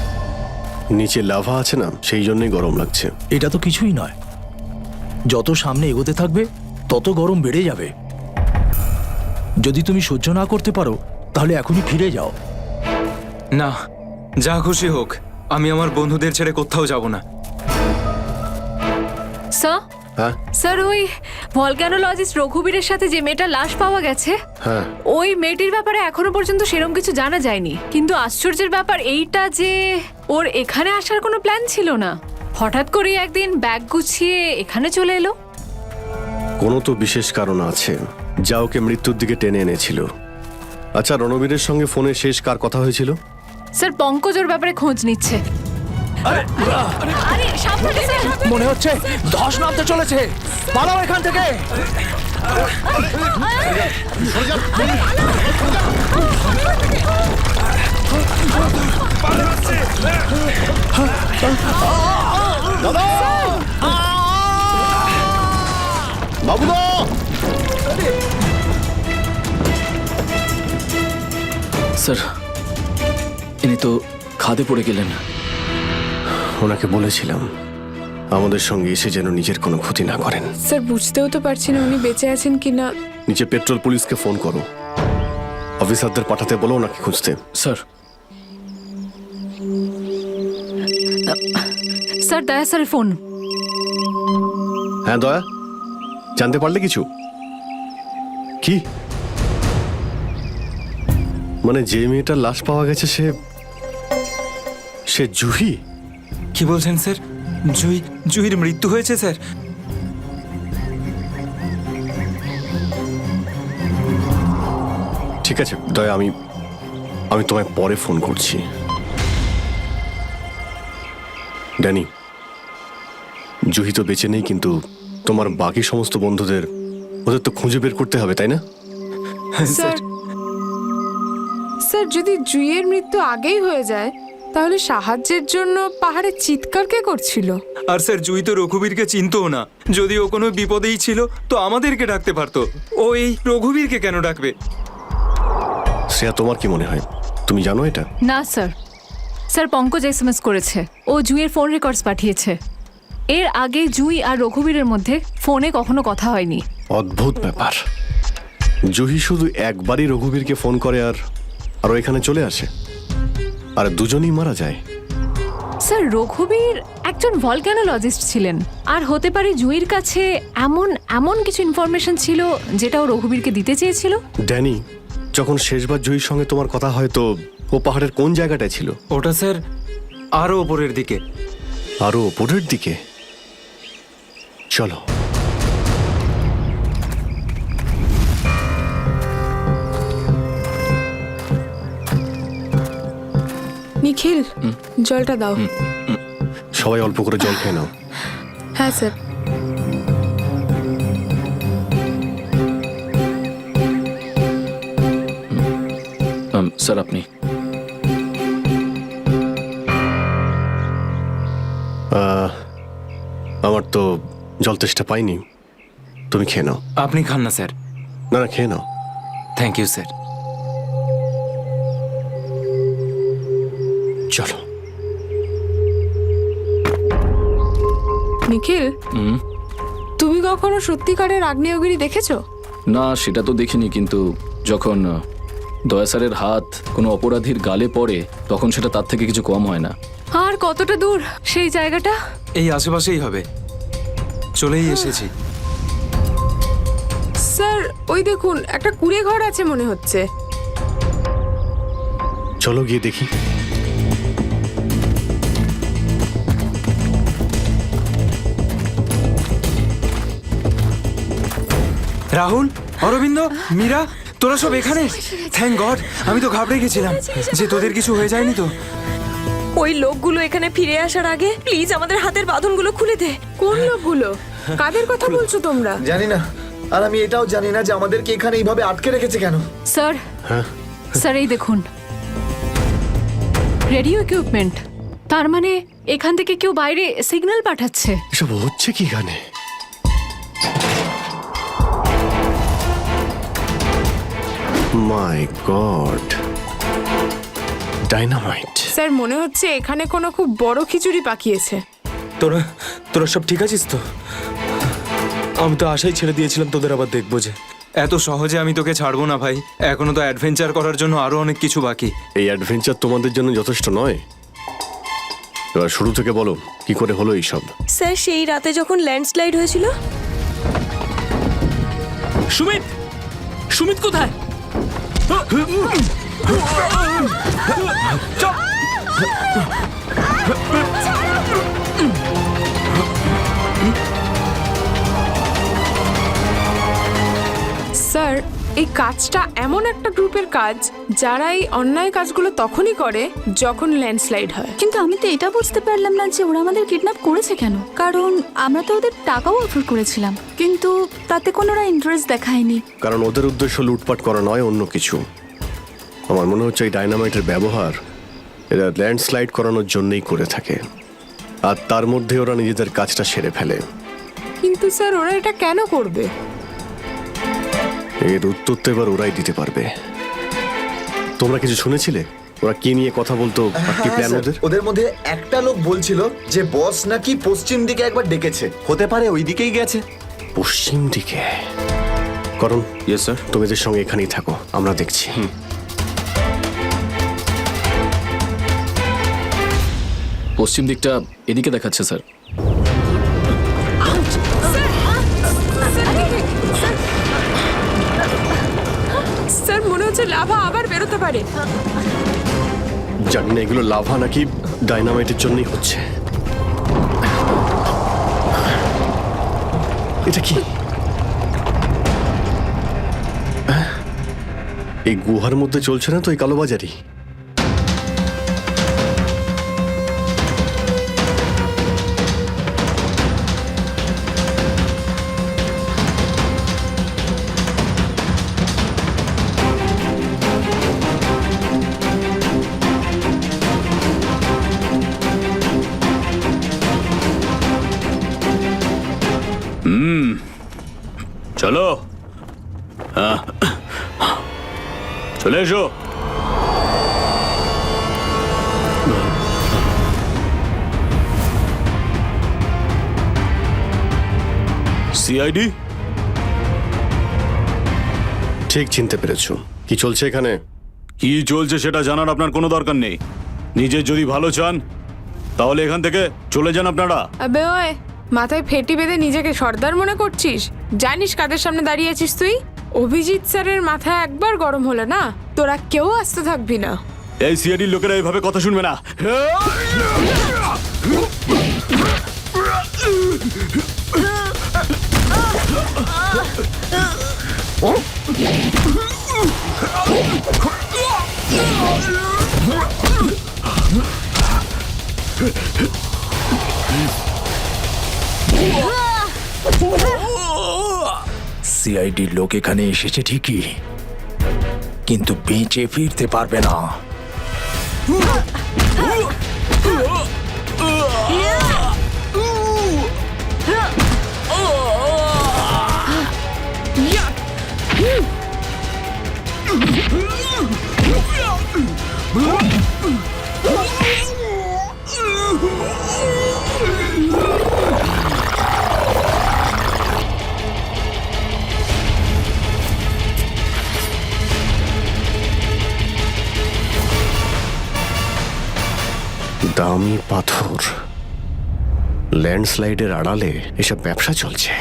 নিচে লাভা আছে না, সেই জন্যই গরম লাগছে। এটা তো কিছুই নয়। যত সামনে এগোতে থাকবে তত গরম বেড়ে যাবে। যদি তুমি সহ্য না করতে পারো তাহলে এখনই ফিরে যাও। না, যা খুশি হোক, আমি আমার বন্ধুদের ছেড়ে কোথাও যাব না। স্যার, হ্যাঁ স্যার ওই ভলক্যানোলজিস্ট রঘুবীরের সাথে যে মেয়েটার লাশ পাওয়া গেছে, হ্যাঁ, ওই মেয়েটির ব্যাপারে এখনো পর্যন্ত সেরকম কিছু জানা যায়নি। কিন্তু আশ্চর্যের ব্যাপার এইটা যে ওর এখানে আসার কোনো প্ল্যান ছিল না। হঠাৎ করে একদিন ব্যাগ গুছিয়ে এখানে চলে এলো। কোনো তো বিশেষ কারণ আছে যা ওকে মৃত্যুর দিকে টেনে এনেছিল। আচ্ছা, রণবীরের সঙ্গে ফোনে শেষ কার কথা হয়েছিল? স্যার পঙ্কজ ওর ব্যাপারে খোঁজ নিচ্ছে। আরে সাবধানে স্যার, মনে হচ্ছে ধস নামতে চলেছে, পালাও এখান থেকে। বাবুদা, স্যার ইনি তো খাদে পড়ে গেলেন। ওনাকে বলেছিলাম আমাদের সঙ্গে এসে যেন নিজের কোনো ক্ষতি না করেন। স্যার বুঝতেও তো পারছি না উনি বেঁচে আছেন কিনা। নিচে পেট্রোল পুলিশকে ফোন করো, অফিসারদের পাঠাতে বলো ওনাকে খুঁজতে। স্যার, স্যার দয়া স্যারের ফোন। হ্যাঁ দয়া, জানতে পারলে কিছু? কি মানে যে মেয়েটার লাশ পাওয়া গেছে সে জুহি? কি বলছেন স্যার? জুহির মৃত্যু হয়েছে স্যার? ঠিক আছে দয়া, আমি তোমায় পরে ফোন করছি। ড্যানি, জুহি তো বেঁচে নেই, কিন্তু তোমার বাকি সমস্ত বন্ধুদের ওদের তো খুঁজে বের করতে হবে, তাই না? স্যার, স্যার যদি জুইয়ের মৃত্যু আগেই হয়ে যায় তাহলে সাহায্যের জন্য পাহাড়ে চিৎকার কে করছিল? আর স্যার জুই তো রঘুবীরকে চিনতো না। যদি ও কোনো বিপদেই ছিল তো আমাদেরকে ডাকতে পারতো। ও এই রঘুবীরকে কেন ডাকবে? শ্রেয়া, তোমার কি মনে হয়? তুমি জানো এটা? না স্যার, স্যার পঙ্কজ এসএমএস করেছে, ও জুইয়ের ফোন রেকর্ডস পাঠিয়েছে। এর আগে জুই আর রঘুবীরের মধ্যে ফোনে কখনো কথা হয়নি। অদ্ভুত ব্যাপার, জুহি শুধু একবারই রঘুবীরকে ফোন করে আর ও এখানে চলে আসে, আর দুজনেই মারা যায়। স্যার রঘুবীর একজন ভলক্যানোলজিস্ট ছিলেন, আর হতে পারে জুইয়ের কাছে এমন কিছু ইনফরমেশন ছিল যেটা ও রঘুবীরকে দিতে চেয়েছিল। ড্যানি, যখন শেষবার জুহির সঙ্গে তোমার কথা হয় তো ও পাহাড়ের কোন জায়গাটায় ছিল? ওটা স্যার আরো ওপরের দিকে। আরো ওপরের দিকে? চলো। নিখিল, জলটা দাও। সবাই অল্প করে জল খেয়ে নাও। হ্যাঁ স্যার। স্যার আপনি? আমার তো জল তেষ্টা পাইনি, তুমি খেয়ে নাও। আপনি খান না স্যার। না খেয়ে নাও। Thank you sir. চলো। নিখিল, তুমি কখনো সত্যিকারের আগ্নেয়গিরি দেখেছো? না, সেটা তো দেখিনি, কিন্তু যখন দয়া স্যারের হাত কোনো অপরাধীর গালে পড়ে তখন সেটা তার থেকে কিছু কম হয় না। আর কতটা দূর সেই জায়গাটা? এই আশেপাশেই হবে, চলেই এসেছি। স্যার ওই দেখুন, একটা কুঁড়ে ঘর আছে মনে হচ্ছে। চলো গিয়ে দেখি। রাহুল, অরবিন্দ, মীরা, তোরা সব এখানে? থ্যাংক গড, আমি তো ঘাবড়ে গেছিলাম যে তোদের কিছু হয়ে যায়নি তো। ওই লোকগুলো এখানে ফিরে আসার আগে প্লিজ আমাদের হাতের বাঁধনগুলো খুলে দে। কোন লোকগুলো? কাদের কথা বলছো তোমরা? জানি না, আর আমি এটাও জানি না যে আমাদেরকে এখানে এইভাবে আটকে রেখেছে কেন। স্যার, স্যার এই দেখুন, রেডিও ইকুইপমেন্ট। তার মানে এখান থেকে কেউ বাইরে সিগন্যাল পাঠাচ্ছে। এসব হচ্ছে কি এখানে? মাই গড, ডাইনামাইট। স্যার মনে হচ্ছে এখানে কোনো খুব বড় খিচুড়ি পাকিয়েছে। তোরা তোরা সব ঠিক আছিস তো? আমি তো আশাই ছেড়ে দিয়েছিলাম তোদের আবার দেখবো যে। এত সহজে আমি তোকে ছাড়বো না ভাই, এখনো তো অ্যাডভেঞ্চার করার জন্য আরো অনেক কিছু বাকি। এই অ্যাডভেঞ্চার তোমাদের জন্য যথেষ্ট নয়? এবার শুরু থেকে বলো, কি করে হলো এইসব? স্যার সেই রাতে যখন ল্যান্ডস্লাইড হয়েছিল। সুমিত, সুমিত কোথায়? স্যার এই কাজটা এমন একটা গ্রুপের কাজ যারা এই অন্যায় কাজগুলো তখনই করে যখন ল্যান্ডস্লাইড হয়। কিন্তু আমি তো এটা বুঝতে পারলাম না যে ওরা আমাদের কিডন্যাপ করেছে কেন। কারণ আমরা তো ওদের টাকাও অফার করেছিলাম, কিন্তু তাতে কোনো ওরা ইন্টারেস্ট দেখায়নি। কারণ ওদের উদ্দেশ্য লুটপাট করা নয়, অন্য কিছু। আমার মনে হচ্ছে এই ডাইনামাইটের ব্যবহার এরা ল্যান্ডস্লাইড করানোর জন্যই করে থাকে, আর তার মধ্যে ওরা নিজেদের কাজটা সেরে ফেলে। কিন্তু স্যার ওরা এটা কেন করবে? এর উত্তর তো এবার ওরাই দিতে পারবে। তোমরা কিছু শুনেছিলে ওরা কি নিয়ে কথা বলতো? আর কি প্ল্যান ওদের? ওদের মধ্যে একটা লোক বলছিল যে বস নাকি পশ্চিম দিকে একবার ডেকেছে, হতে পারে ওই দিকেই গেছে। পশ্চিম দিকে? করণ, ইয়েস স্যার। তুমি এদের সঙ্গে এখানেই থাকো, আমরা দেখছি। পশ্চিম দিকটা এদিকে দেখাচ্ছে স্যার। স্যার মনে হচ্ছে লাভা আবার বেরোতে পারে। জানি না এগুলো লাভা নাকি ডাইনামাইটের জন্যই হচ্ছে। এটা কি? এই গুহার মধ্যে চলছে না তো এই কালোবাজারি? চলো, হ্যাঁ চলে এসো। সিআইডি? ঠিক চিনতে পেরেছো। কি চলছে এখানে? কি চলছে সেটা জানার আপনার কোনো দরকার নেই। নিজের যদি ভালো চান তাহলে এখান থেকে চলে যান আপনারা। আবে ওই, মাথায় ফেটি বেঁধে নিজেকে সর্দার মনে করছিস? জানিস কাদের সামনে দাঁড়িয়ে আছিস তুই? অভিজিৎ স্যারের মাথা একবার গরম হলো না, তোরা কেউ আসতে থাকবি না। এই সিআইডির লোকেরা এইভাবে কথা শুনবে না। সিআইডির লোক এখানে এসেছে ঠিকই, কিন্তু বেঁচে ফিরতে পারবে না। দামি পাথর, ল্যান্ডস্লাইডের আড়ালে এসব ব্যবসা চলছে।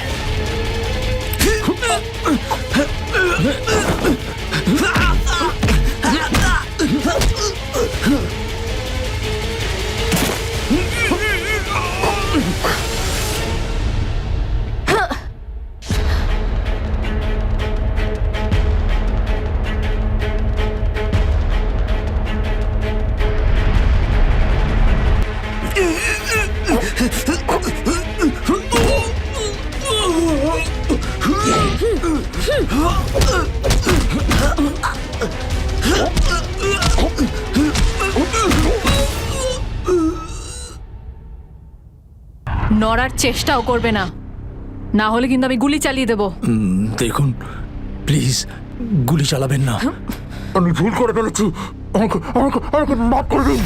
নড়ার চেষ্টাও করবে না, না হলে কিন্তু আমি গুলি চালিয়ে দেবো। দেখুন প্লিজ গুলি চালাবেন না। আমি ভুল করে ফেলেছি, আমাকে আমাকে আমাকে মাফ করে দিন।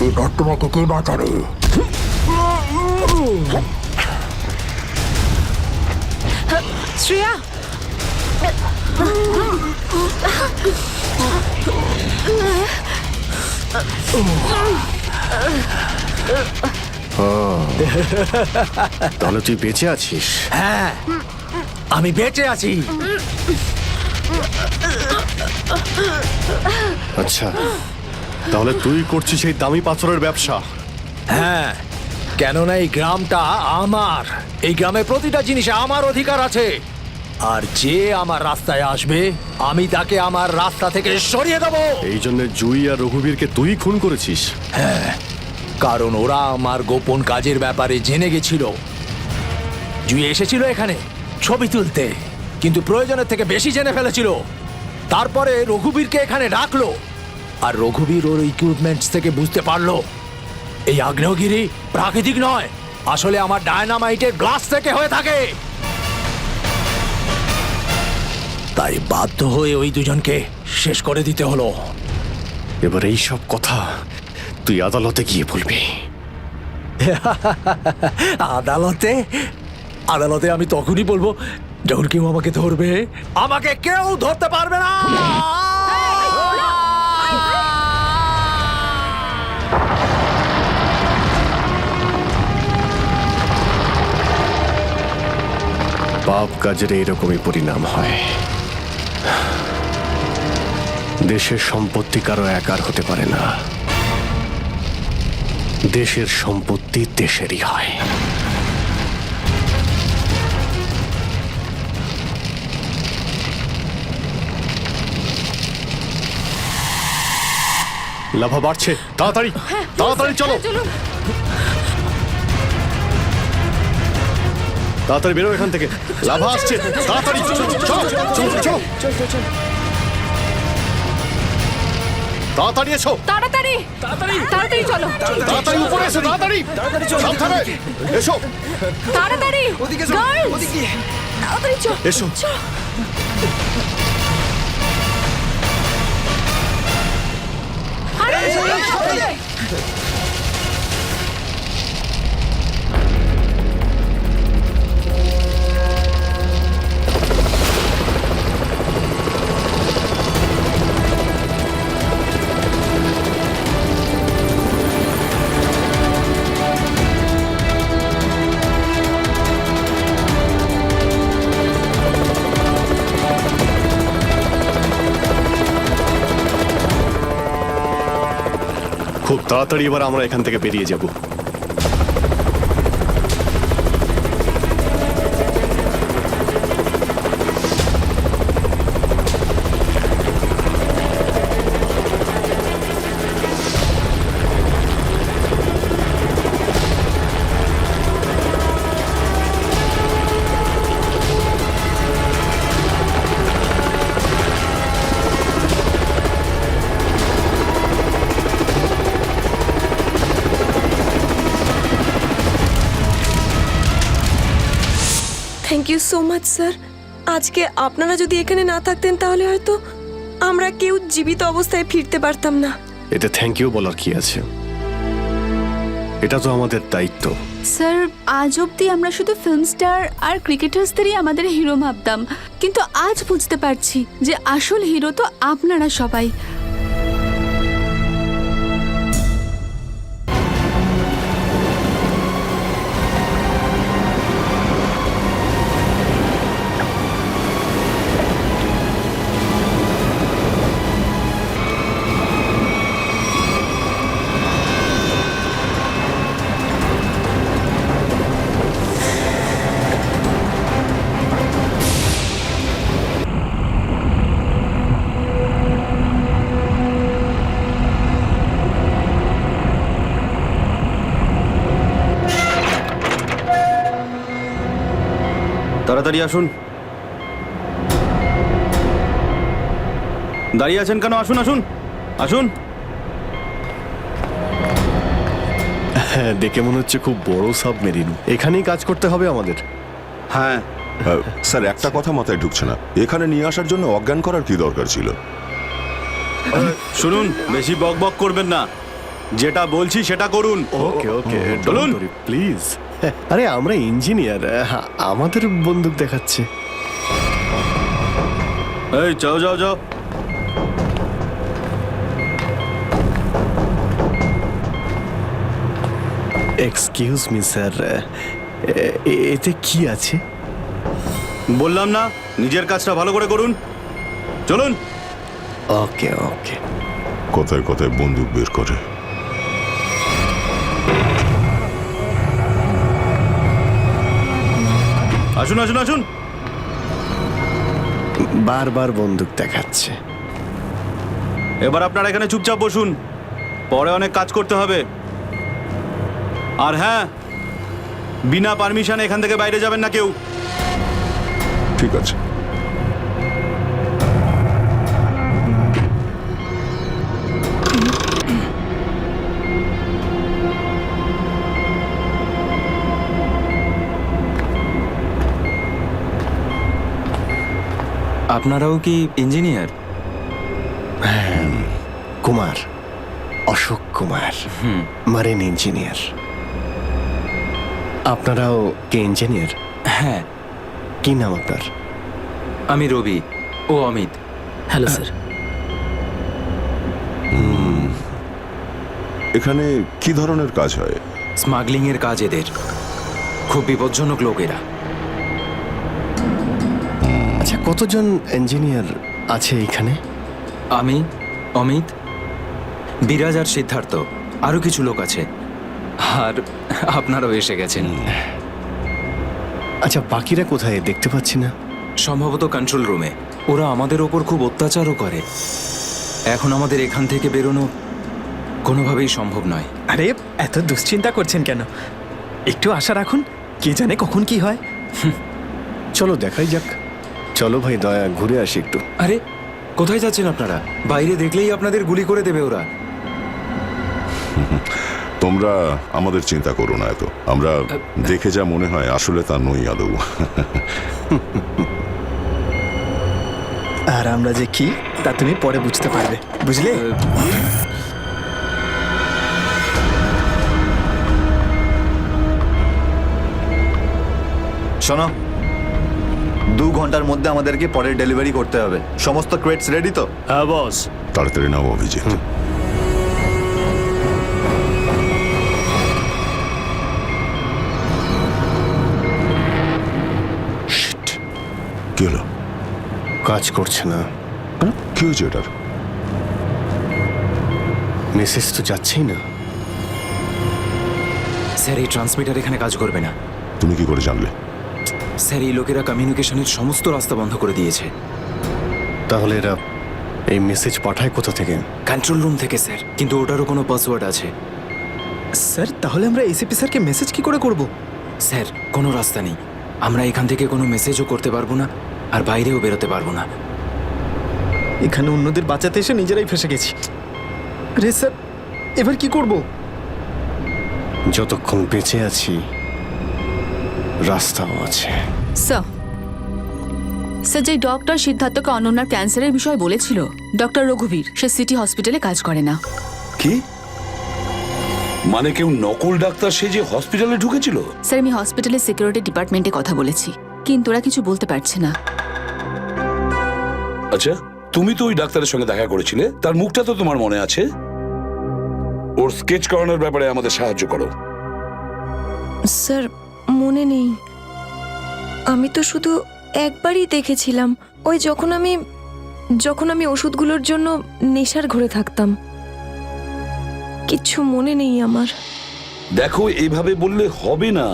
এবার তোমাকে কে বাঁচাবে? শ্রেয়া, তাহলে তুই বেঁচে আছিস? হ্যাঁ আমি বেঁচে আছি। আচ্ছা, তাহলে তুই করছিস এই দামি পাথরের ব্যবসা? হ্যাঁ, কেননা এই গ্রামটা আমার। এই গ্রামে প্রতিটা জিনিসে আমার অধিকার আছে, আর যে আমার রাস্তায় আসবে আমি তাকে আমার রাস্তা থেকে সরিয়ে দেবো। এই জন্য জুই আর রঘুবীরকে তুই খুন করেছিস? হ্যাঁ, কারণ ওরা আমার গোপন কাজের ব্যাপারে জেনে গেছিল। জুই এসেছিল এখানে ছবি তুলতে, কিন্তু প্রয়োজনের থেকে বেশি জেনে ফেলেছিল। তারপরে রঘুবীরকে এখানে ডাকলো, আর রঘুবীর ওর ইকুইপমেন্টস থেকে বুঝতে পারলো এই আগ্নেয়গিরি প্রাকৃতিক নয়, আসলে আমার ডায়নামাইটের গ্লাস থেকে হয়ে থাকে। তাই বাধ্য হয়ে ওই দুজনকে শেষ করে দিতে হলো। এবার এই সব কথা তুই আদালতে গিয়ে বলবি। আদালতে? আদালতে আমি তখনই বলবো যখন কেউ আমাকে ধরবে। আমাকে কেউ ধরতে পারবে না। পাপ কাজের এইরকমই পরিণাম হয়। দেশের সম্পত্তি কারো একার হতে পারে না, দেশের সম্পত্তি দেশেরই হয়। লাভা বাড়ছে, তাড়াতাড়ি তাড়াতাড়ি চলো, তাড়াতাড়ি বেরো এখান থেকে। লাভা আসছে, তাড়াতাড়ি চলো চলো চলো চলো, তাড়াতাড়ি এসো, তাড়াতাড়ি তাড়াতাড়ি তাড়াতাড়ি চলো, তাড়াতাড়ি উপরে এসো, তাড়াতাড়ি সাবধানে এসো, তাড়াতাড়ি ওদিকে চলো, Girls! ওদিকে। তাড়াতাড়ি চল। এসো। খুব তাড়াতাড়ি এবার আমরা এখান থেকে বেরিয়ে যাব। Thank you so much sir. আজকে আপনারা যদি এখানে না থাকতেন তাহলে হয়তো আমরা কেউ জীবিত অবস্থায় ফিরতে পারতাম না। এতে থ্যাংক ইউ বলার কি আছে? এটা তো আমাদের দায়িত্ব। স্যার আজ অব্দি আমরা শুধু ফিল্ম স্টার আর ক্রিকেটার্সদেরই আমাদের হিরো ভাবতাম, কিন্তু আজ বুঝতে পারছি যে আসল হিরো তো আপনারা সবাই। তাড়াতাড়ি আসুন। দাঁড়িয়ে আছেন কেন? আসুন আসুন আসুন। হ্যাঁ, দেখে মনে হচ্ছে খুব বড় সাবমেরিন। এখানেই কাজ করতে হবে আমাদের। হ্যাঁ স্যার, একটা কথা মাথায় ঢুকছে না, এখানে নিয়ে আসার জন্য অজ্ঞান করার কি দরকার ছিল? শুনুন, বেশি বক বক করবেন না, যেটা বলছি সেটা করুন। ওকে ওকে, চলুন প্লিজ। আরে আমরা ইঞ্জিনিয়ার, আমাদের বন্দুক দেখাচ্ছে। এই যাও যাও যাও। এক্সকিউজ মি স্যার, এতে কি আছে? বললাম না, নিজের কাজটা ভালো করে করুন। চলুন। ওকে ওকে। কথায় কথায় বন্দুক বের করে। আসুন আসুন আসুন। বারবার বন্দুক দেখাচ্ছে। এবার আপনারা এখানে চুপচাপ বসুন, পরে অনেক কাজ করতে হবে। আর হ্যাঁ, বিনা পারমিশনে এখান থেকে বাইরে যাবেন না কেউ। ঠিক আছে। আপনারাও কি engineer? Kumar, Ashok Kumar, marine engineer. আপনারাও কি ইঞ্জিনিয়ার? হ্যাঁ। কি নাম আপনার? আমি রবি, ও অমিত। Hello sir. এখানে কি ধরনের কাজ হয়? স্মাগলিং এর কাজ এদের। খুব বিপজ্জনক লোক এরা। আচ্ছা, কতজন ইঞ্জিনিয়ার আছে এখানে? আমি, অমিত, বিরাজ আর সিদ্ধার্থ, আরো কিছু লোক আছে। আর আপনারাও এসে গেছেন। আচ্ছা, বাকিরা কোথায় দেখতে পাচ্ছি না? সম্ভবত কন্ট্রোল রুমে। ওরা আমাদের ওপর খুব অত্যাচারও করে। এখন আমাদের এখান থেকে বেরোনো কোনোভাবেই সম্ভব নয়। আরে এত দুশ্চিন্তা করছেন কেন? একটু আশা রাখুন, কে জানে কখন কি হয়। চলো দেখাই যাক। চলো ভাই, দয়া ঘুরে আসি একটু। আরে কোথায় যাচ্ছেন আপনারা? বাইরে দেখলেই আপনাদের গুলি করে দেবে ওরা। তোমরা আমাদের চিন্তা করো না এত। আমরা দেখে যা মনে হয় আসলে তা নই আদৌ। আর আমরা যে কি তা তুমি পরে বুঝতে পারবে, বুঝলে? শোনো, 2 ঘন্টার মধ্যে আমাদেরকে পরের ডেলিভারি করতে হবে। সমস্ত ক্রেটস রেডি তো? হ্যাঁ বস। তাড়াতাড়ি নাও অভিজিৎ। কি হলো? কাজ করছে না। কি হয়েছে এটার? মেসেজ তো যাচ্ছেই না। স্যার, এই ট্রান্সমিটার এখানে কাজ করবে না। তুমি কি করে জানলে? স্যার, এই লোকেরা কমিউনিকেশনের সমস্ত রাস্তা বন্ধ করে দিয়েছে। তাহলে এরা এই মেসেজ পাঠায় কোথা থেকে? কন্ট্রোল রুম থেকে স্যার, কিন্তু ওটারও কোনো পাসওয়ার্ড আছে। স্যার, তাহলে আমরা এসিপি স্যারকে মেসেজ কি করে করব? স্যার, কোনো রাস্তা নেই। আমরা এখান থেকে কোনো মেসেজও করতে পারবো না, আর বাইরেও বেরোতে পারবো না। এখানে অন্যদের বাঁচাতে এসে নিজেরাই ফেসে গেছি। আরে স্যার, এবার কি করব? যতক্ষণ বেঁচে আছি রাস্তাও আছে। স্যার, যে ডক্টর সিদ্ধার্থকে অনন্যার ক্যান্সারের বিষয়ে বলেছিল, ডক্টর রঘুবীর, সে সিটি হসপিটালে কাজ করে না। কি? মানে কেউ নকল ডাক্তার সেজে হসপিটালে ঢুকেছিল? স্যার আমি হসপিটালের সিকিউরিটি ডিপার্টমেন্টে কথা বলেছি, কিন্তু ওরা কিছু বলতে পারছে না। আচ্ছা, তুমি তো ওই ডাক্তারের সঙ্গে দেখা করেছিলে, তার মুখটা তো তোমার মনে আছে। ওর স্কেচ করানোর ব্যাপারে আমাদের সাহায্য করো। স্যার মনে নেই, আমি তো শুধু একবারই দেখেছিলাম, ওই যখন আমি ওষুধগুলোর জন্য নেশার ঘরে থাকতাম। কিচ্ছু মনে নেই আমার। দেখো, এইভাবে বললে হবে না,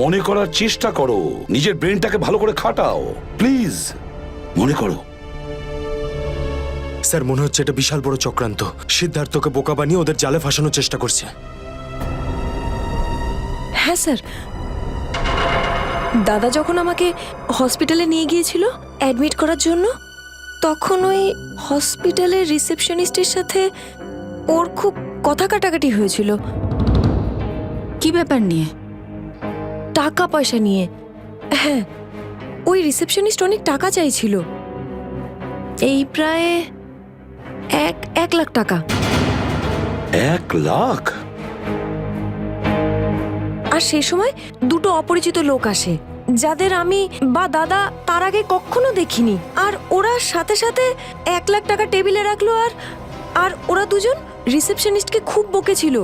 মনে করার চেষ্টা করো, নিজের ব্রেনটাকে ভালো করে খাটাও প্লিজ, মনে করো। স্যার মনে হচ্ছে এটা বিশাল বড় চক্রান্ত। সিদ্ধার্থকে বোকা বানিয়ে ওদের জালে ফাঁসানোর চেষ্টা করছে। হ্যাঁ স্যার, দাদা যখন আমাকে হসপিটালে নিয়ে গিয়েছিল অ্যাডমিট করার জন্য, তখন ওই হসপিটালের রিসেপশনিস্টের সাথে ওর খুব কথা কাটাকাটি হয়েছিল। কি ব্যাপার নিয়ে? টাকা পয়সা নিয়ে। হ্যাঁ, ওই রিসেপশনিস্ট অনেক টাকা চাইছিল, এই প্রায় 1 লাখ টাকা। 1 লাখ? আর সেই সময় দুটো অপরিচিত লোক আসে, যাদের আমি বা দাদা তার আগে কখনো দেখিনি। আর ওরা সাথে সাথে 1 লাখ টাকা টেবিলে রাখলো। আর ওরা দুজন রিসেপশনিস্টকে খুব বকেছিল,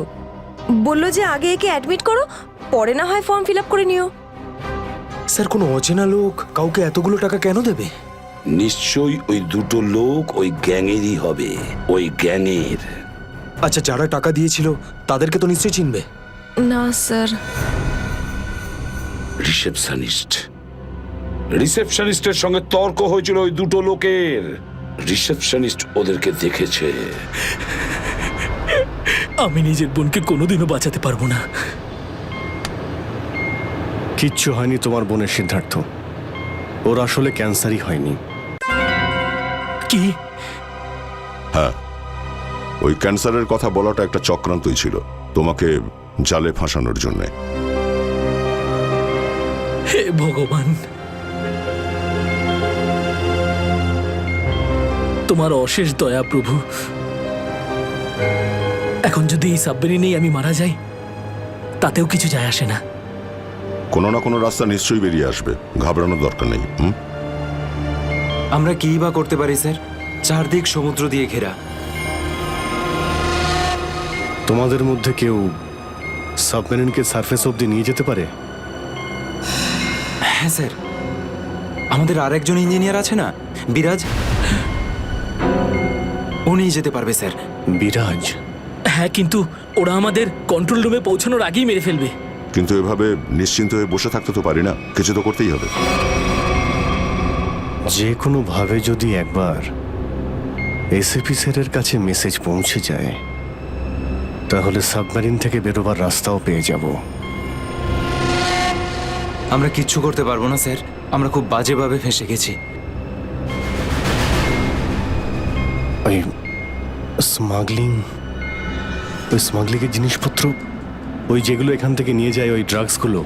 বলল যে আগে একে অ্যাডমিট করো, পরে না হয় ফর্ম ফিল আপ করে নিও। স্যার কোনো অচেনা লোক কাউকে এতগুলো টাকা কেন দেবে? নিশ্চয়ই ওই দুটো লোক ওই গ্যাংয়েরই হবে, ওই গ্যাংয়ের। আচ্ছা, যারা টাকা দিয়েছিল তাদেরকে তো নিশ্চয়ই চিনবে। না স্যার। রিসেপশনিস্টের সঙ্গে তর্ক হয়েছিল ওই দুটো লোকের। রিসেপশনিস্ট ওদেরকে দেখেছে। আমি নিজের বোনকে কোনোদিনও বাঁচাতে পারবো না। কিচ্ছু হয়নি তোমার বোনের, সিদ্ধার্থ। ওর আসলে ক্যান্সারই হয়নি। কি? হ্যাঁ, ওই ক্যান্সারের কথা বলাটা একটা চক্রান্তই ছিল, তোমাকে জালে ফাঁসানোর জন্য। হে ভগবান, তোমার অশেষ দয়া প্রভু। এখন যদি এই সাবমেরিনেই আমি মারা যাই, তাতেও কিছু যায় আসে না। কোনো না কোনো রাস্তা নিশ্চয়ই বেরিয়ে আসবে, ঘাবড়ানোর দরকার নেই। আমরা কি বা করতে পারি স্যার? চারদিক সমুদ্র দিয়ে ঘেরা। তোমাদের মধ্যে কেউ সাবমেরিনকে সারফেস অব্দি নিয়ে যেতে পারে? হ্যাঁ স্যার, আমাদের আরেকজন ইঞ্জিনিয়ার আছে না, বিরাজ, ও নিয়ে যেতে পারবে স্যার। বিরাজ? হ্যাঁ, কিন্তু ওরা আমাদের কন্ট্রোল রুমে পৌঁছানোর আগেই মেরে ফেলবে। কিন্তু এভাবে নিশ্চিন্ত হয়ে বসে থাকতে তো পারি না, কিছু তো করতেই হবে। যে কোনো ভাবে যদি একবার এসএপি স্যারের কাছে মেসেজ পৌঁছে যায়, তাহলে সাবমেরিন থেকে বেরোবার রাস্তাও পেয়ে যাব। আমরা কিচ্ছু করতে পারবো না স্যার, আমরা খুব বাজেভাবে ফেঁসে গেছি। ওই স্মাগলিংয়ের জিনিসপত্র, ওই যেগুলো এখান থেকে নিয়ে যায়, ওই ড্রাগসগুলো,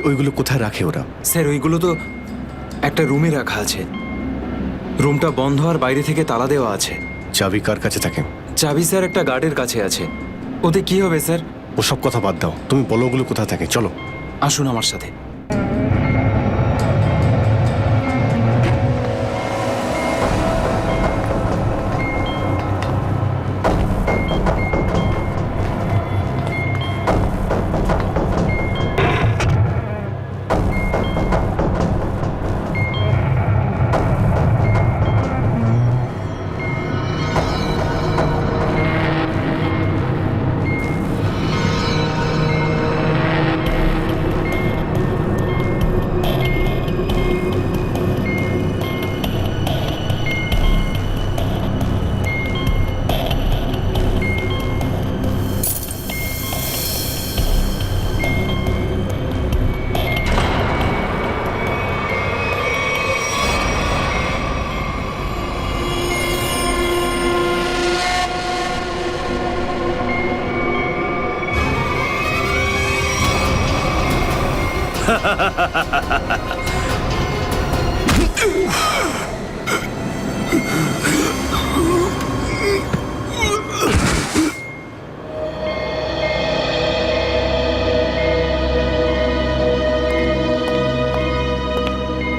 ওইগুলো কোথায় রাখে ওরা? স্যার ওইগুলো তো একটা রুমে রাখা আছে, রুমটা বন্ধ আর বাইরে থেকে তালা দেওয়া আছে। চাবি কার কাছে থাকে? চাবি স্যার একটা গার্ডের কাছে আছে। ওতে কি হবে স্যার? ওসব কথা বাদ দাও, তুমি বলো ওগুলো কোথায় থাকে। চলো, আসুন আমার সাথে।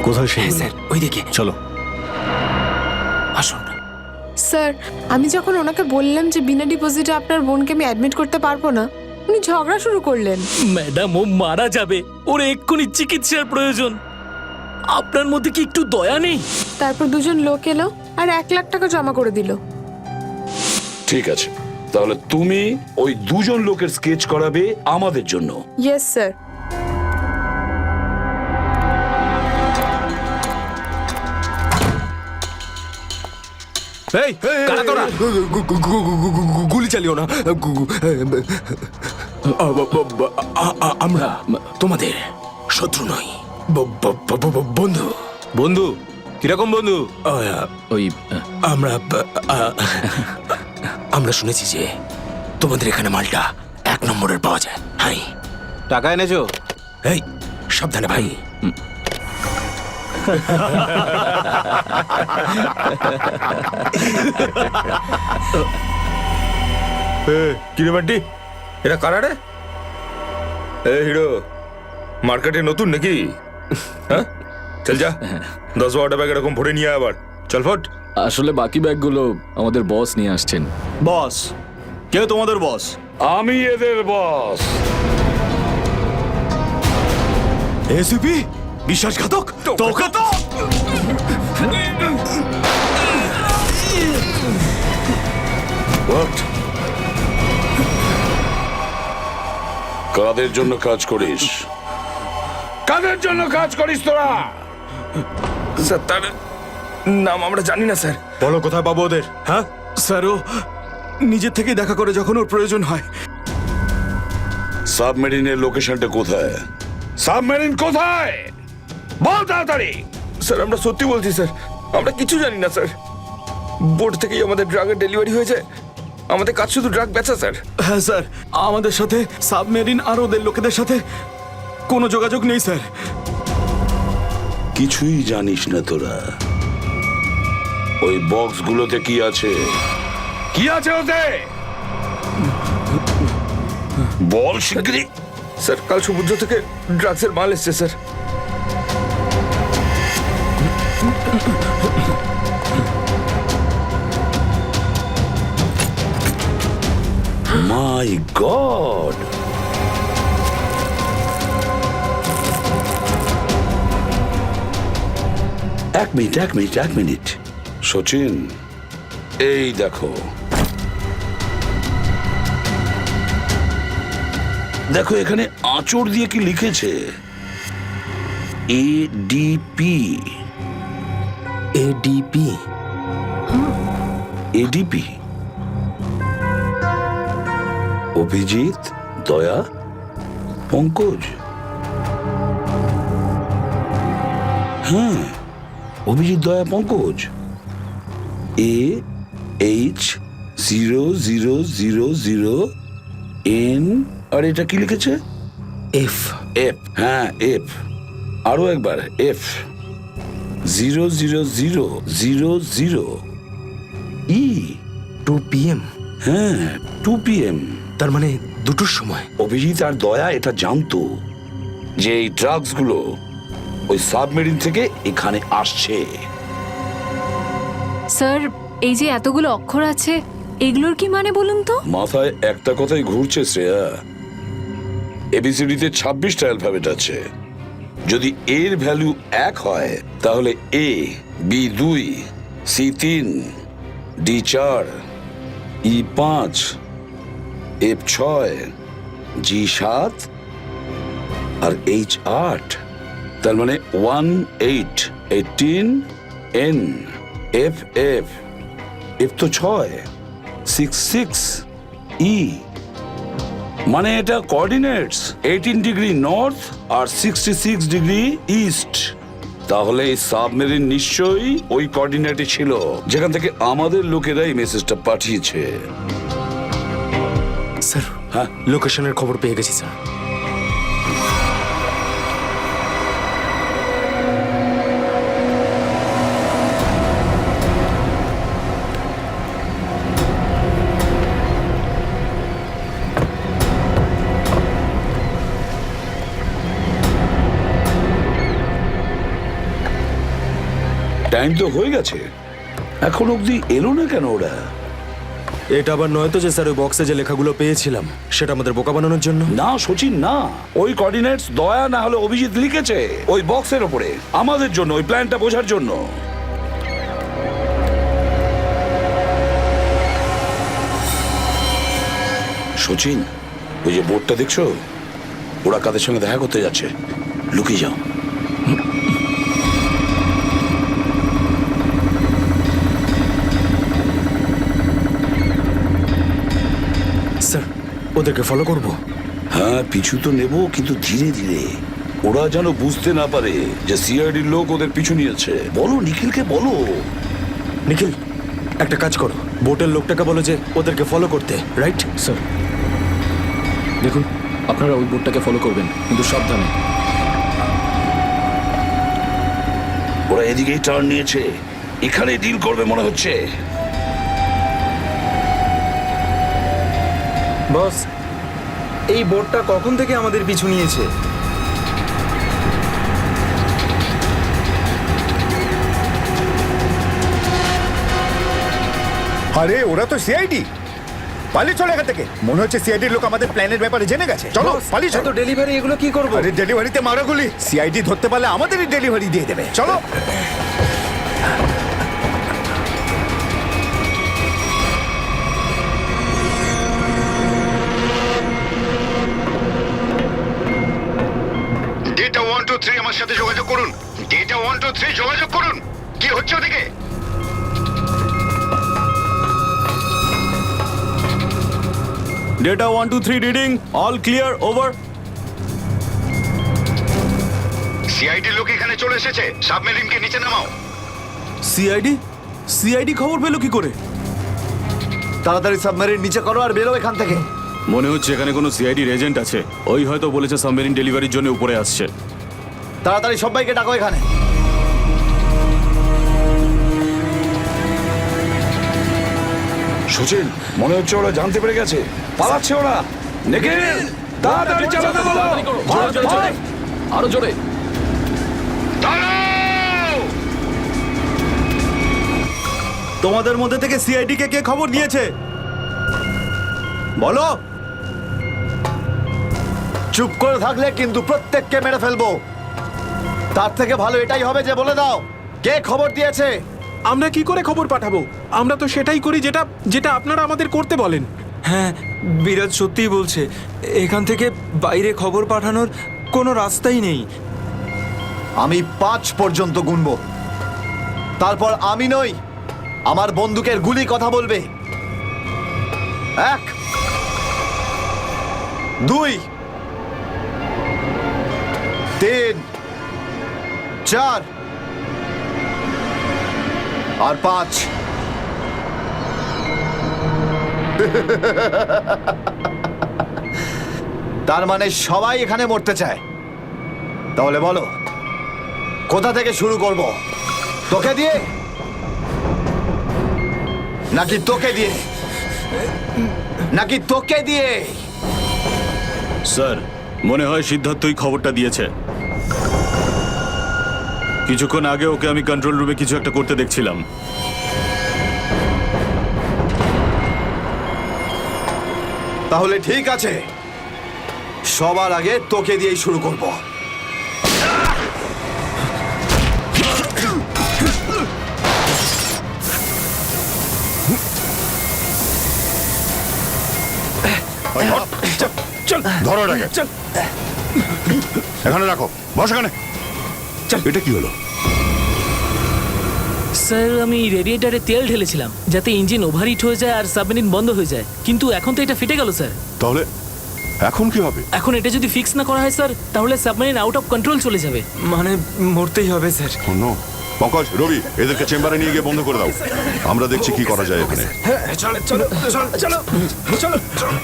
কোথায় সে? স্যার ওইদিকে চলো। আসুন। স্যার আমি যখন ওনাকে বললাম যে বিনা ডিপোজিটে আপনার বোনকে আমি অ্যাডমিট করতে পারবো না, উনি ঝগড়া শুরু করলেন। ম্যাডাম, ও মারা যাবে, ওর এক্ষুনি চিকিৎসার প্রয়োজন। আপনার মধ্যে কি একটু দয়া নেই? তারপর দুজন লোক এলো আর 1 লাখ টাকা জমা করে দিল। ঠিক আছে, তাহলে তুমি ওই দুজন লোকের স্কেচ করাবে আমাদের জন্য। Yes sir. এই কারা তোরা? গুলি চালিও না। আমরা তোমাদের শত্রু নই, বন্ধু। বন্ধু? কিরকম বন্ধু? ওই আমরা শুনেছি যে তোমাদের এখানে মালটা 1 নম্বরের পাওয়া যায়। হাই, টাকা এনেছো? এই সাবধানে ভাই। কিরে বান্টি, এরা কারা রে? হিরো, মার্কেটে নতুন নাকি? হ্যাঁ, চল যা 10-12টা ব্যাগ এরকম ভরে নিয়ে আবার চল ফট। আসলে বাকি ব্যাগগুলো আমাদের বস নিয়ে আসছেন। বস? কে তোমাদের বস? আমি এদের বস। এসিপি বিশ্বাসঘাতক, তোকে তো কাদের জন্য কাজ করিস? কাদের জন্য কাজ করিস তোরা? স্যার তার নাম আমরা জানি না স্যার। বলো কোথায় পাবো ওদের? হ্যাঁ স্যার, ও নিজের থেকে দেখা করে যখন ওর প্রয়োজন হয়। সাবমেরিনের লোকেশনটা কোথায়? সাবমেরিন কোথায়? বল তাড়াতাড়ি। স্যার আমরা সত্যি বলছি স্যার, আমরা কিছু জানি না স্যার। বোর্ড থেকেই আমাদের ড্রাগের ডেলিভারি হয়েছে, আমাদের কাজ শুধু ড্রাগ বেচা স্যার। হ্যাঁ স্যার, আমাদের সাথে সাবমেরিন আর ওদের লোকেদের সাথে কোনো যোগাযোগ নেই স্যার। কিছুই জানিস না তোরা? ওই বক্সগুলোতে কি আছে? কি আছে ওতে? বল শিগগিরই। স্যার কাল সমুদ্র থেকে ড্রাগসের মাল এসছে স্যার। মাই গড! এক মিনিট সচিন, এই দেখো দেখো এখানে আঁচড় দিয়ে কি লিখেছে? এডিপি। এডিপি? এডিপি অভিজিৎ, দয়া, পঙ্কজ। হ্যাঁ, অভিজিৎ, দয়া, পঙ্কজ। AH0000N। আর এটা কি লিখেছে? এফ। এফ, হ্যাঁ এফ। আরো একবার এফ। 00000E। 2 PM? হ্যাঁ 2 PM। তার মানে 2টোর সময়। অভিজিৎ আর দয়া এটা জানতো যে এই ড্রাগসগুলো ওই সাবমেরিন থেকে এখানে আসছে। স্যার, এই যে এতগুলো অক্ষর আছে, এগুলোর কি মানে বলুন তো? মাথায় একটা কথাই ঘুরছে শ্রেয়া। এবিসিডিতে 26টা অ্যালফাবেট আছে। যদি এর ভ্যালু 1 হয় তাহলে A, B 2, C 3, D 4, E 5, F 6, G 7 R H 8। তার মানে 1 8 18 N F F F তো 6 6 6 E। মানে এটা কোঅর্ডিনেটস 18 ডিগ্রি নর্থ আর 66 ডিগ্রি ইস্ট। তাহলে এই সাবমেরিন নিশ্চয়ই ওই কোঅর্ডিনেটে ছিল যেখান থেকে আমাদের লোকেরা এই মেসেজটা পাঠিয়েছে। স্যার, হ্যাঁ, লোকেশনের খবর পেয়ে গেছি স্যার। টাইম তো হয়ে গেছে, এখন অবধি এলো না কেন ওরা? এটা আবার নয় তো যে স্যার ওই বক্সে যে লেখাগুলো পেয়েছিলাম সেটা আমাদের বোকা বানানোর জন্য? না সচিন না, ওই কোঅর্ডিনেটস দয়া না হলে অভিজিৎ লিখেছে ওই বক্সের ওপরে আমাদের জন্য, ওই প্ল্যানটা বোঝার জন্য। সচিন, ওই যে বোর্ডটা দেখছো, ওরা কাদের সঙ্গে দেখা করতে যাচ্ছে, লুকিয়ে যাও। স্যার ওদেরকে ফলো করব? হ্যাঁ পিছু তো নেব, কিন্তু ধীরে ধীরে, ওরা যেন বুঝতে না পারে যে সিআইডির লোক ওদের পিছু নিয়েছে। বলো নিখিলকে, বলো। নিখিল একটা কাজ করো, বোটের লোকটাকে বলো যে ওদেরকে ফলো করতে, রাইট? স্যার দেখুন, আপনারা ওই বোর্ডটাকে ফলো করবেন, কিন্তু সাবধানে। ওরা এদিকেই টার্ন নিয়েছে, এখানে ডিল করবে মনে হচ্ছে। বস, এই বোটটা কখন থেকে আমাদের পিছু নিয়েছে? আরে ওরা তো সিআইডি, পালিয়ে চলে এখান থেকে। মনে হচ্ছে সিআইডির লোক আমাদের প্ল্যানের ব্যাপারে জেনে গেছে। চলো পালিয়ে চলো। ডেলিভারি এগুলো কি করবো? আরে ডেলিভারিতে মারা গুলি, সিআইডি ধরতে পারলে আমাদেরই ডেলিভারি দিয়ে দেবে। চলো। ডেটা 123 আমার সাথে যোগাযোগ করুন। ডেটা 123 যোগাযোগ করুন। কি হচ্ছে ওদিকে? Data 123 reading, all clear, over. CID লোক এখানে চলে এসেছে, সাবমেরিনকে নিচে নামাও। সিআইডি খবর পেলো কি করে? তাড়াতাড়ি সাবমেরিন নিচে করো আর বেরো এখান থেকে। মনে হচ্ছে এখানে কোনো সিআইডির এজেন্ট আছে, ওই হয়তো বলেছে সাবমেরিন ডেলিভারির জন্য উপরে আসছে। তাড়াতাড়ি সবাইকে ডাকো এখানে। সচিন, মনে হচ্ছে ওরা জানতে পেরে গেছে, পালাচ্ছে ওরা। নিখিল, তাড়াতাড়ি চালাতে বলো। আরো জোরে। তোমাদের মধ্যে থেকে সিআইডি কে কে খবর দিয়েছে বলো? চুপ করে থাকলে কিন্তু প্রত্যেককে মেরে ফেলবো। তার থেকে ভালো এটাই হবে যে বলে দাও কে খবর দিয়েছে। আমরা কি করে খবর পাঠাবো? আমরা তো সেটাই করি যেটা যেটা আপনারা আমাদের করতে বলেন। হ্যাঁ, বিরাজ সত্যিই বলছে, এখান থেকে বাইরে খবর পাঠানোর কোনো রাস্তাই নেই। আমি 5 পর্যন্ত গুনবো, তারপর আমি নই, আমার বন্দুকের গুলি কথা বলবে। 1 2 3 4 আর 5। তার মানে সবাই এখানে মরতে চায়। তাহলে বলো কোথা থেকে শুরু করব? তোকে দিয়ে নাকি তোকে দিয়ে? নাকি তোকে দিয়ে? স্যার, মনে হয় সিদ্ধার্থই খবরটা দিয়েছে। কিছুক্ষণ আগে ওকে আমি কন্ট্রোল রুমে কিছু একটা করতে দেখছিলাম। তাহলে ঠিক আছে, সবার আগে তোকে দিয়েই শুরু করব। চল ধরো এটাকে, চল এখানে রাখো, বস এখানে। এটা কি হলো? স্যার, আমি রেডিয়েটারে তেল ঢেলেছিলাম যাতে ইঞ্জিন ওভারহিট হয়ে যায় আর সাবমেরিন বন্ধ হয়ে যায়, কিন্তু এখন তো এটা ফেটে গেল স্যার। তাহলে এখন কি হবে? এখন এটা যদি ফিক্স না করা হয় স্যার, তাহলে সাবমেরিন আউট অফ কন্ট্রোল চলে যাবে। মানে মরতেই হবে স্যার। পঙ্কজ, রবি, এদেরকে চেম্বারে নিয়ে গিয়ে বন্ধ করে দাও। আমরা দেখছি কি করা যায় এখানে। চলো চলো চলো চলো চলো চলো।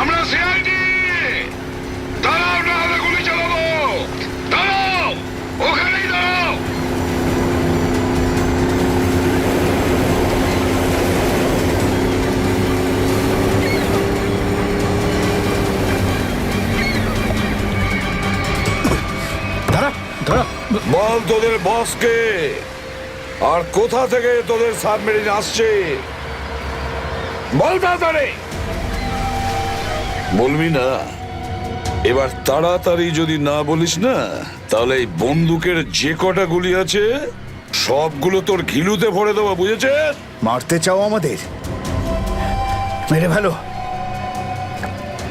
আমরা সিআইডি, দাঁড়াও না হলে গুলি চালাবো। দাঁড়াও, ওখানেই দাঁড়াও। দাঁড়া দাঁড়া। বল তোদের বসকে, আর কোথা থেকে তোদের সাবমেরিন আসছে বল তাড়াতাড়ি। বলবি না? এবার তাড়াতাড়ি যদি না বলিস না, তাহলে এই বন্দুকের যে কটা গুলি আছে সবগুলো তোর ঘিলুতে ভরে দেবো, বুঝেছিস? মারতে চাও আমাদের? মেরে ভালো,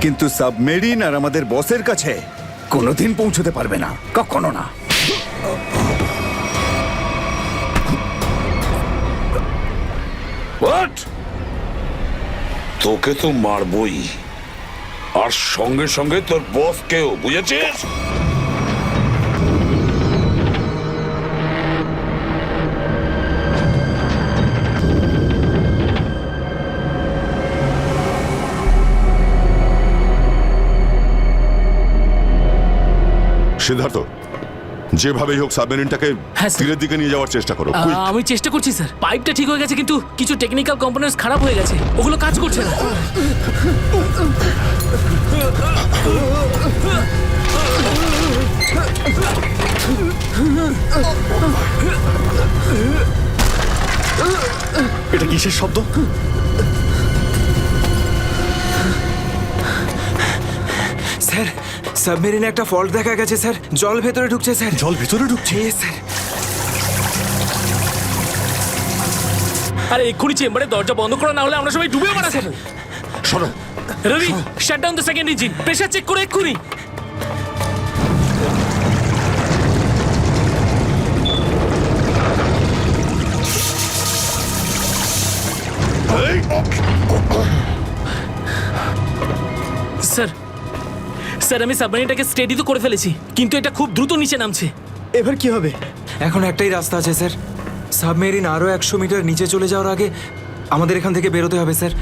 কিন্তু সাবমেরিন আর আমাদের বসের কাছে কোনোদিন পৌঁছতে পারবে না, কখনো না। What? তোকে তো মারবই, আর সঙ্গে সঙ্গে তোর বসকেও, বুঝেছিস? সিদ্ধার্থ, যেভাবেই হোক সাবমেরিনটাকে তীরের দিকে নিয়ে যাওয়ার চেষ্টা করো। আমি চেষ্টা করছি স্যার। পাইপটা ঠিক হয়ে গেছে, কিন্তু কিছু টেকনিক্যাল কম্পোনেন্টস খারাপ হয়ে গেছে, ওগুলো কাজ করছে না। এটা কিসের শব্দ? স্যার, সাবমেরিনে একটা ফল্ট দেখা গেছে স্যার। জল ভেতরে ঢুকছে স্যার। জল ভেতরে ঢুকছে? স্যার। আরে এক্ষুনি চেম্বারে দরজা বন্ধ করা না হলে আমরা সবাই ডুবে মারা স্যার। শোনো Ravi, shut down the second engine, pressure check করে এক্ষুনি। স্যার, স্যার আমি সাবমেরিনটাকে স্টেডি তো করে ফেলেছি, কিন্তু এটা খুব দ্রুত নিচে নামছে। এবার কি হবে? এখন একটাই রাস্তা আছে স্যার। সাবমেরিন আরো 100 মিটার নিচে চলে যাওয়ার আগে আমাদের এখান থেকে বেরোতে হবে স্যার।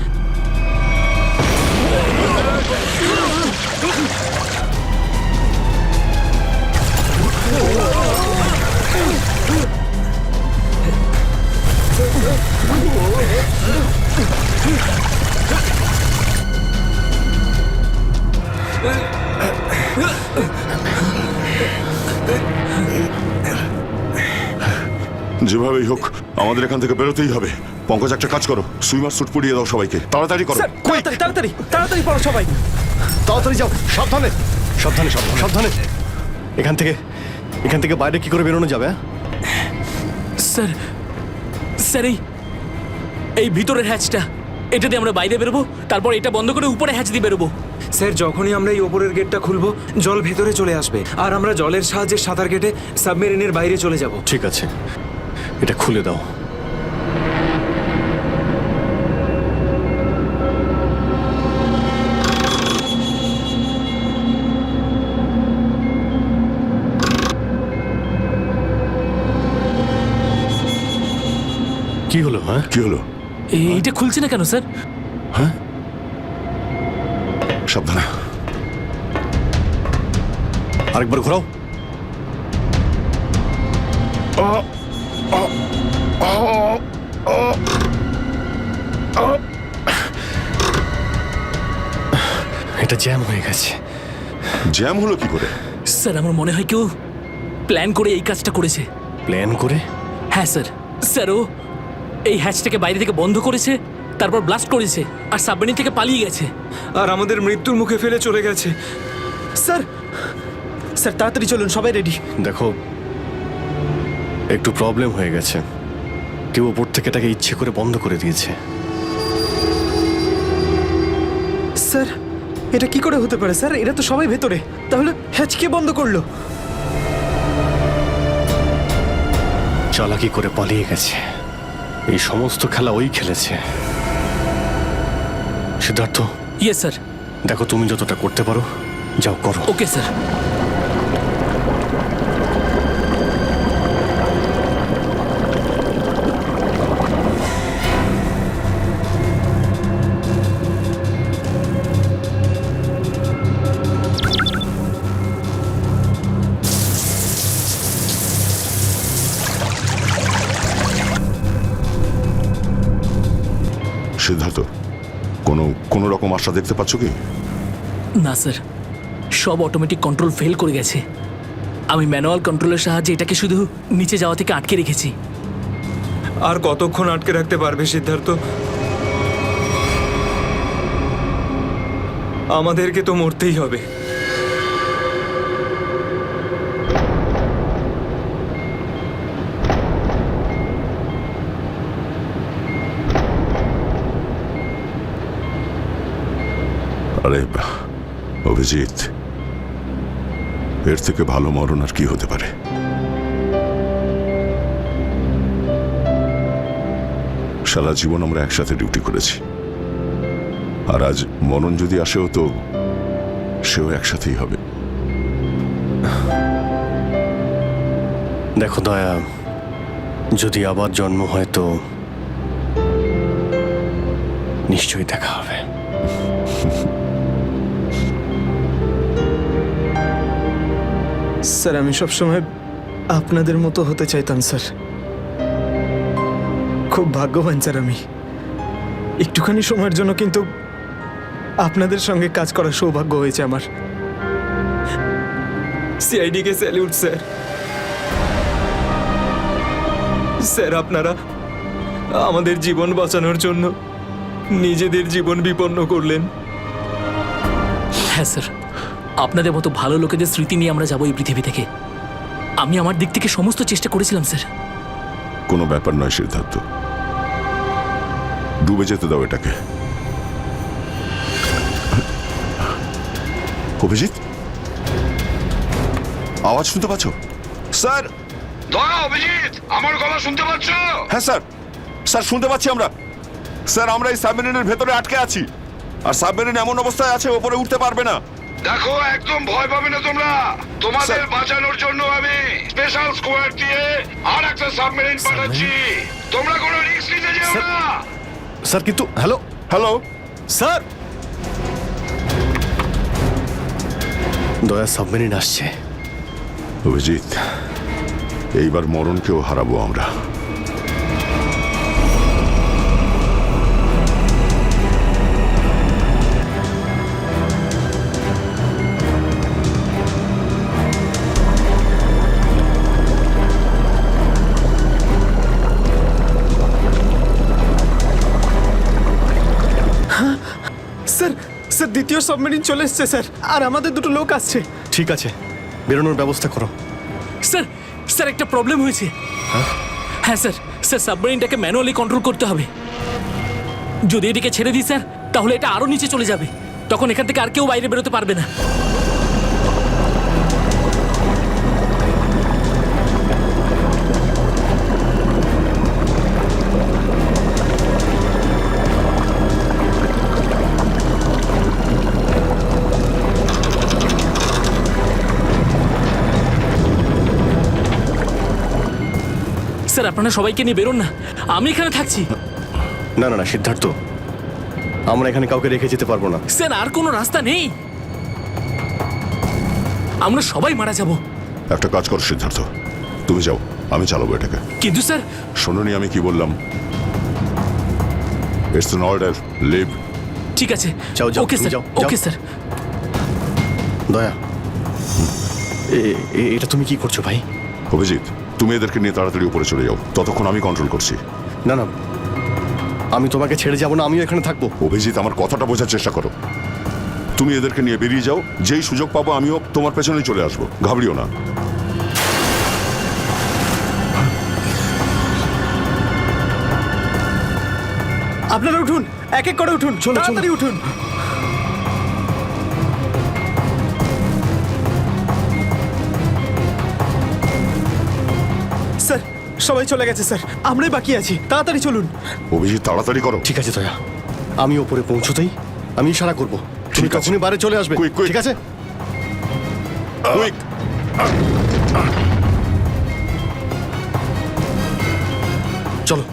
যেভাবেই হোক আমাদের এখান থেকে বেরোতেই হবে। পঙ্কজ, একটা কাজ করো, সুইমার স্যুট পরিয়ে দাও সবাইকে, তাড়াতাড়ি করো। তাড়াতাড়ি তাড়াতাড়ি পড়ো সবাই, তাড়াতাড়ি যাও, সাবধানে সাবধানে সাবধানে সাবধানে। এখান থেকে বাইরে কি করে বেরোনো যাবে? স্যার, স্যার এই ভিতরের হ্যাচটা, এটা দিয়ে আমরা বাইরে বেরোবো, তারপর এটা বন্ধ করে উপরে হ্যাচ দিয়ে বেরোবো। স্যার, যখনই আমরা এই ওপরের গেটটা খুলবো জল ভেতরে চলে আসবে, আর আমরা জলের সাহায্যে সাঁতার কেটে সাবমেরিনের বাইরে চলে যাব। ঠিক আছে, এটা খুলে দাও। কি হলো? হ্যাঁ, কি হলো? এইটা খুলছে না কেন স্যার? হ্যাঁ, সাবধানে। আরেকবার ঘোরাও। এটা জ্যাম হয়ে গেছে। জ্যাম হলো কি করে? স্যার আমার মনে হয় কেউ প্ল্যান করে এই কাজটা করেছে। প্ল্যান করে? হ্যাঁ স্যার। স্যার ও এই হ্যাচটাকে বাইরে থেকে বন্ধ করেছে, তারপর ব্লাস্ট করেছে, আর সাবমেরিন থেকে পালিয়ে গেছে, আর আমাদের মৃত্যুর মুখে ফেলে চলে গেছে। স্যার, স্যার তাড়াতাড়ি চলুন, সবাই রেডি। দেখো, একটু প্রবলেম হয়ে গেছে। কেউ ওপর থেকে এটাকে ইচ্ছে করে বন্ধ করে দিয়েছে। স্যার, এটা কি করে হতে পারে স্যার? এরা তো সবাই ভেতরে, তাহলে হ্যাচ কে বন্ধ করলো? চালাকি করে পালিয়ে গেছে। এই সমস্ত খেলা ওই খেলেছে। সিদ্ধার্থ। Yes sir. দেখো, তুমি যতটা করতে পারো যাও করো। Okay sir. সিদ্ধার্থ, কোনো রকম আশা দেখতে পাচ্ছ কি? না স্যার, সব অটোমেটিক কন্ট্রোল ফেল করে গেছে। আমি ম্যানুয়াল কন্ট্রোলের সাহায্যে এটাকে শুধু নিচে যাওয়া থেকে আটকে রেখেছি। আর কতক্ষণ আটকে রাখতে পারবে সিদ্ধার্থ? আমাদেরকে তো মরতেই হবে। আরে অভিজিৎ, এর থেকে ভালো মরণ আর কি হতে পারে? সারা জীবন আমরা একসাথে ডিউটি করেছি, আর আজ মরণ যদি আসেও তো সেও একসাথেই হবে। দেখো দয়া, যদি আবার জন্ম হয় তো নিশ্চয়ই দেখা হবে। স্যার আমি সবসময় আপনাদের মতো হতে চাইতাম স্যার। খুব ভাগ্যবান স্যার আমি, একটুখানি সময়ের জন্য কিন্তু আপনাদের সঙ্গে কাজ করার সৌভাগ্য হয়েছে আমার। সিআইডি কে স্যালিউট স্যার। স্যার আপনারা আমাদের জীবন বাঁচানোর জন্য নিজেদের জীবন বিপন্ন করলেন। হ্যাঁ স্যার, আপনাদের মতো ভালো লোকেদের স্মৃতি নিয়ে আমরা যাবো এই পৃথিবী থেকে। আমি আমার দিক থেকে সমস্ত চেষ্টা করেছিলাম স্যার। কোনো ব্যাপার নয় সিদ্ধার্থ, ডুবে যেতে দাও এটাকে। অভিজিৎ, আওয়াজ শুনতে পাচ্ছ? স্যার, দয়া, অভিজিৎ, আমার গলা শুনতে পাচ্ছ? হ্যাঁ স্যার, স্যার শুনতে পাচ্ছি আমরা। স্যার আমরা এই সাবমেরিনের ভেতরে আটকে আছি, আর সাবমেরিন এমন অবস্থায় আছে ওপরে উঠতে পারবে না। দেখো, একদম ভয় পাবে না তোমরা। তোমাদের বাঁচানোর জন্য আমি স্পেশাল স্কোয়াড দিয়ে আর একটা সাবমেরিন পাঠাচ্ছি। তোমরা কোনো রিস্ক নিতে যেও না। স্যার কিন্তু হ্যালো হ্যালো স্যার, দয়া সাবমেরিন আসছে। অভিজিৎ, এইবার মরণকেও হারাবো আমরা। স্যার স্যার দ্বিতীয় সাবমেরিন চলে এসছে স্যার, আর আমাদের দুটো লোক আসছে। ঠিক আছে, বেরোনোর ব্যবস্থা করো। স্যার, স্যার একটা প্রবলেম হয়েছে। হ্যাঁ স্যার, স্যার সাবমেরিনটাকে ম্যানুয়ালি কন্ট্রোল করতে হবে। যদি এটিকে ছেড়ে দিই স্যার, তাহলে এটা আরো নিচে চলে যাবে। তখন এখান থেকে আর কেউ বাইরে বেরোতে পারবে না। স্যার আপনারা সবাইকে নিয়ে বেরোন না, আমি এখানে থাকছি। না না না সিদ্ধার্থ, আমরা এখানে কাউকে রেখে যেতে পারবো না। স্যার আর কোনো রাস্তা নেই, আমরা সবাই মারা যাব। একটা কাজ করো সিদ্ধার্থ, তুমি যাও, আমি চালাবো এটাকে। কিন্তু স্যার, শোনোনি আমি কি বললাম? It's an order, leave. ঠিক আছে, যাও যাও, ওকে স্যার, যাও ওকে স্যার। দয়া, এটা তুমি কি করছো ভাই? অভিজিৎ, তুমি এদেরকে নিয়ে তাড়াতাড়ি উপরে চলে যাও, ততক্ষণ আমি কন্ট্রোল করছি। না না, আমি তোমাকে ছেড়ে যাবো না, আমিও এখানে থাকবো। অভিজিৎ, আমার কথাটা বোঝার চেষ্টা করো। তুমি এদেরকে নিয়ে বেরিয়ে যাও, যেই সুযোগ পাবো আমিও তোমার পেছনেই চলে আসবো, ঘাবড়িও না। আপনারা উঠুন, এক এক করে উঠুন, তাড়াতাড়ি উঠুন। স্যার সবাই চলে গেছে স্যার, আমরাই বাকি আছি, তাড়াতাড়ি চলুন। অভিজিৎ তাড়াতাড়ি করো। ঠিক আছে দয়া, আমি ওপরে পৌঁছতেই আমি ইশারা করবো, তুমি তখনই বাইরে চলে আসবে। ঠিক আছে? চলো।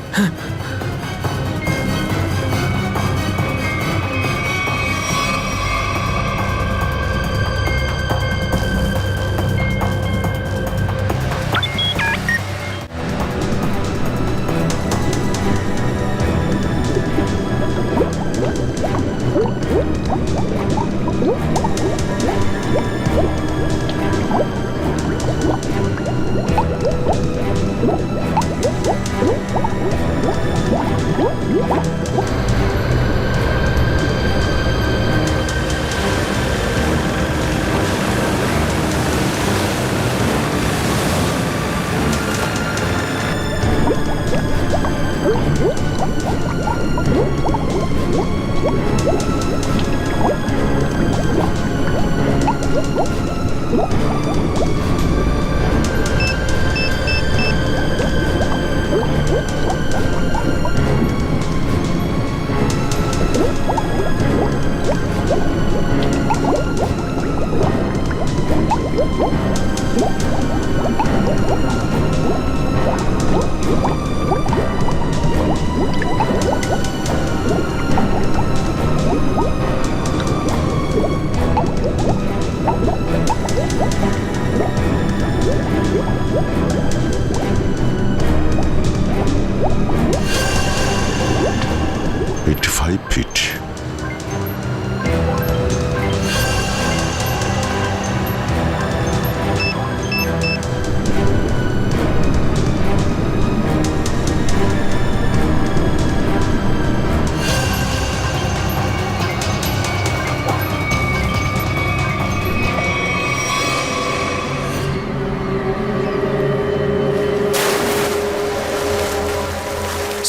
5 ফিট।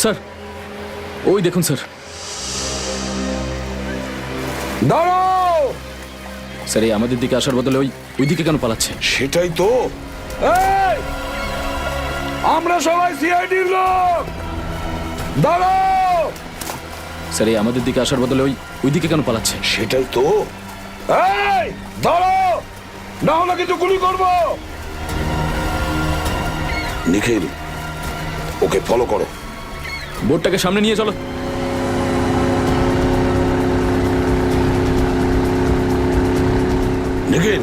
স্যার ওই দেখুন স্যার। দাঁড়াও! স্যার এই আমাদের দিকে আসার বদলে ওই দিকে কেন পালাচ্ছে? সেটাই তো। এই! আমরা সবাই সিআইডির লোক। দাঁড়াও! স্যার এই আমাদের দিকে আসার বদলে ওই দিকে কেন পালাচ্ছে? সেটাই তো। এই! দাঁড়াও! না হলে কিন্তু গুলি করব। নিখিল, ওকে ফলো করো। বোর্ডটাকে সামনে নিয়ে চলো। নিখিল,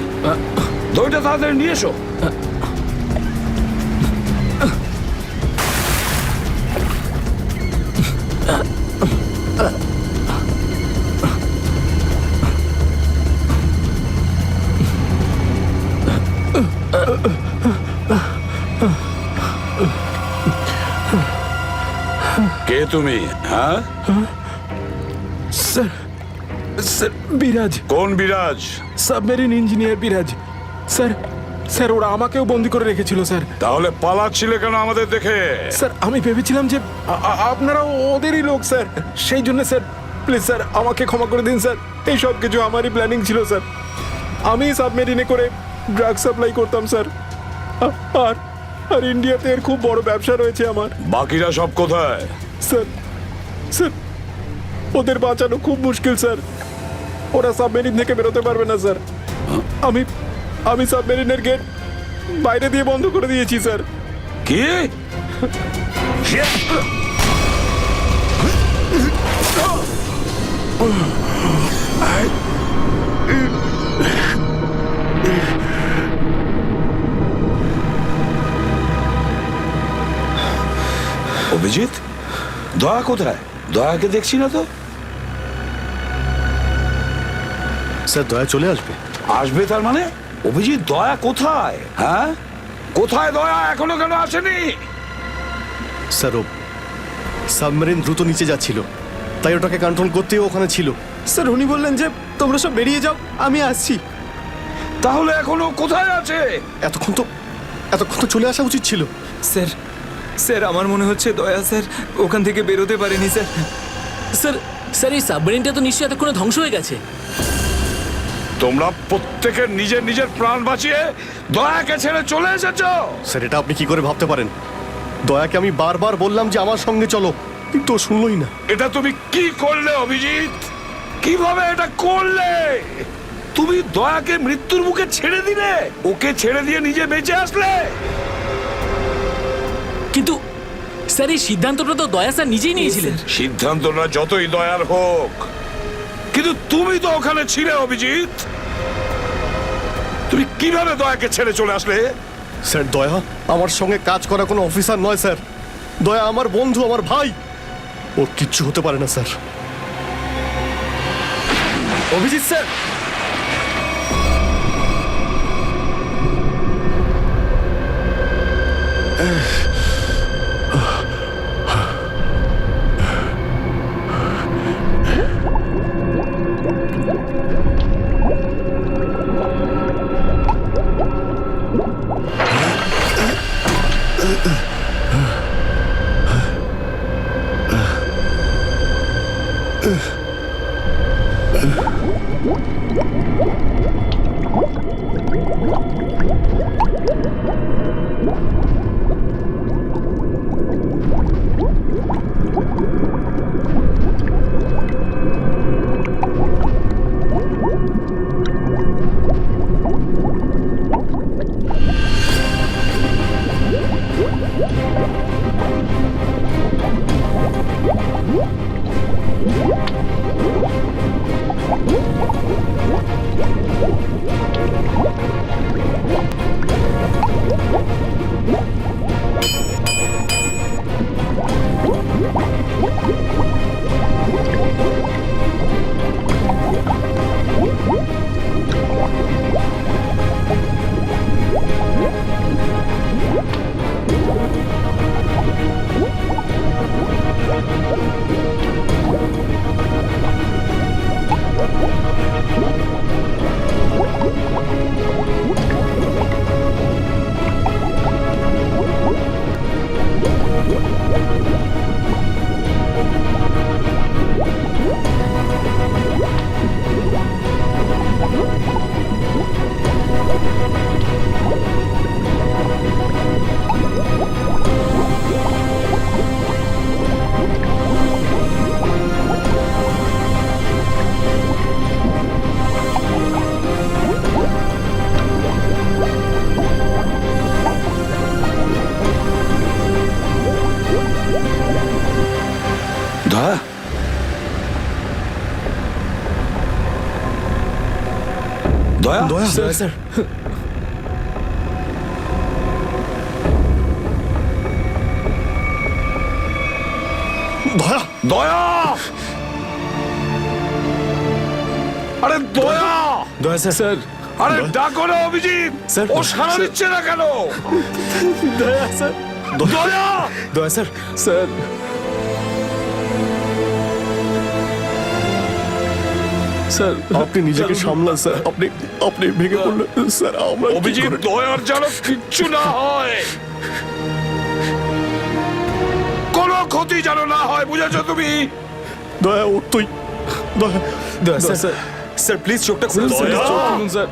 দইটা তাড়াতাড়ি নিয়ে এসো। কে তুমি? হ্যাঁ স্যার, স্যার বিরাজ। কোন বিরাজ? সাবমেরিন ইঞ্জিনিয়ার বিরাজ। স্যার, স্যার ওরা আমাকেও বন্দি করে রেখেছিল স্যার। তাহলে পালাচ্ছিলে কেন আমাদের দেখে? স্যার আমি ভেবেছিলাম যে আপনারা ওদেরই লোক স্যার, সেই জন্য স্যার প্লিজ স্যার আমাকে ক্ষমা করে দিন স্যার। এই সব কিছু আমারই প্ল্যানিং ছিল স্যার। আমি সাবমেরিনে করে ড্রাগ সাপ্লাই করতাম স্যার। আর আর ইন্ডিয়াতে এর খুব বড় ব্যবসা রয়েছে আমার। বাকিরা সব কোথায়? স্যার, স্যার ওদের বাঁচানো খুব মুশকিল স্যার। ওরা সাবমেরিন থেকে বেরোতে পারবে না স্যার। আমি সাবমেরিনের গেট বাইরে দিয়ে বন্ধ করে দিয়েছি স্যার। কি? অভিজিৎ, দয়া কোথায়? দয়াকে দেখছি না তো। স্যার দয়া চলে আসবে। আসবে তার মানে? অভিজিৎ, দয়া কোথায়? হ্যাঁ, কোথায় দয়া? এখনো কেন আসেনি? স্যার ও সাবমেরিন দ্রুত নিচে যাচ্ছিল, তাই ওটাকে কন্ট্রোল করতেও ওখানে ছিল। স্যার উনি বললেন যে তোমরা সব বেরিয়ে যাও, আমি আসছি। তাহলে এখনো কোথায় আছে? এতক্ষণ তো চলে আসা উচিত ছিল। স্যার, স্যার আমার মনে হচ্ছে দয়া স্যার ওখান থেকে বেরোতে পারেনি স্যার। স্যার এই সাবমেরিনটা তো নিশ্চয়ই এতক্ষণে ধ্বংস হয়ে গেছে। তোমরা প্রত্যেকের নিজের নিজের প্রাণ বাঁচিয়ে দয়াকে ছেড়ে চলে এসেছো। স্যার এটা আপনি কি করে ভাবতে পারেন? দয়াকে আমি বারবার বললাম যে আমার সঙ্গে চলো, কিন্তু ও শুনলই না। এটা তুমি কি করলে অভিজিৎ? কিভাবে এটা করলে? তুমি দয়াকে মৃত্যুর মুখে ছেড়ে দিলে, ওকে ছেড়ে দিয়ে নিজে বেঁচে আসলে। কিন্তু স্যার এই সিদ্ধান্তটা তো দয়া স্যার নিজেই নিয়েছিলেন। সিদ্ধান্তটা যতই দয়ার হোক, কিন্তু তুমি তো ওখানে ছিলে অভিজিৎ। তুমি কিভাবে দয়াকে ছেড়ে চলে আসলে? স্যার দয়া আমার সঙ্গে কাজ করা কোনো অফিসার নয় স্যার। দয়া আমার বন্ধু, আমার ভাই। ওর কিচ্ছু হতে পারে না স্যার। অভিজিৎ স্যার, স্যার দয়া দয়া আরে দয়া দয়া স্যার আরে ডাকো না অভিজিৎ স্যার, ও সাড়া দিচ্ছে না কেন? দয়া স্যার দয়া দয়া স্যার স্যার স্যার আপনি নিজেকে সামলান স্যার। আপনি আপনি ভেঙে পড়লেন স্যার। আমরা কি অভিজিৎ করে- দয়ার যেন কিচ্ছু না হয়, কোনো ক্ষতি যেন না হয়, বুঝেছো তুমি? দয়া ওর তুই দয়া দয়া স্যার স্যার স্যার প্লিজ চোখটা খুলুন স্যার দয়া! চোখ খুলুন স্যার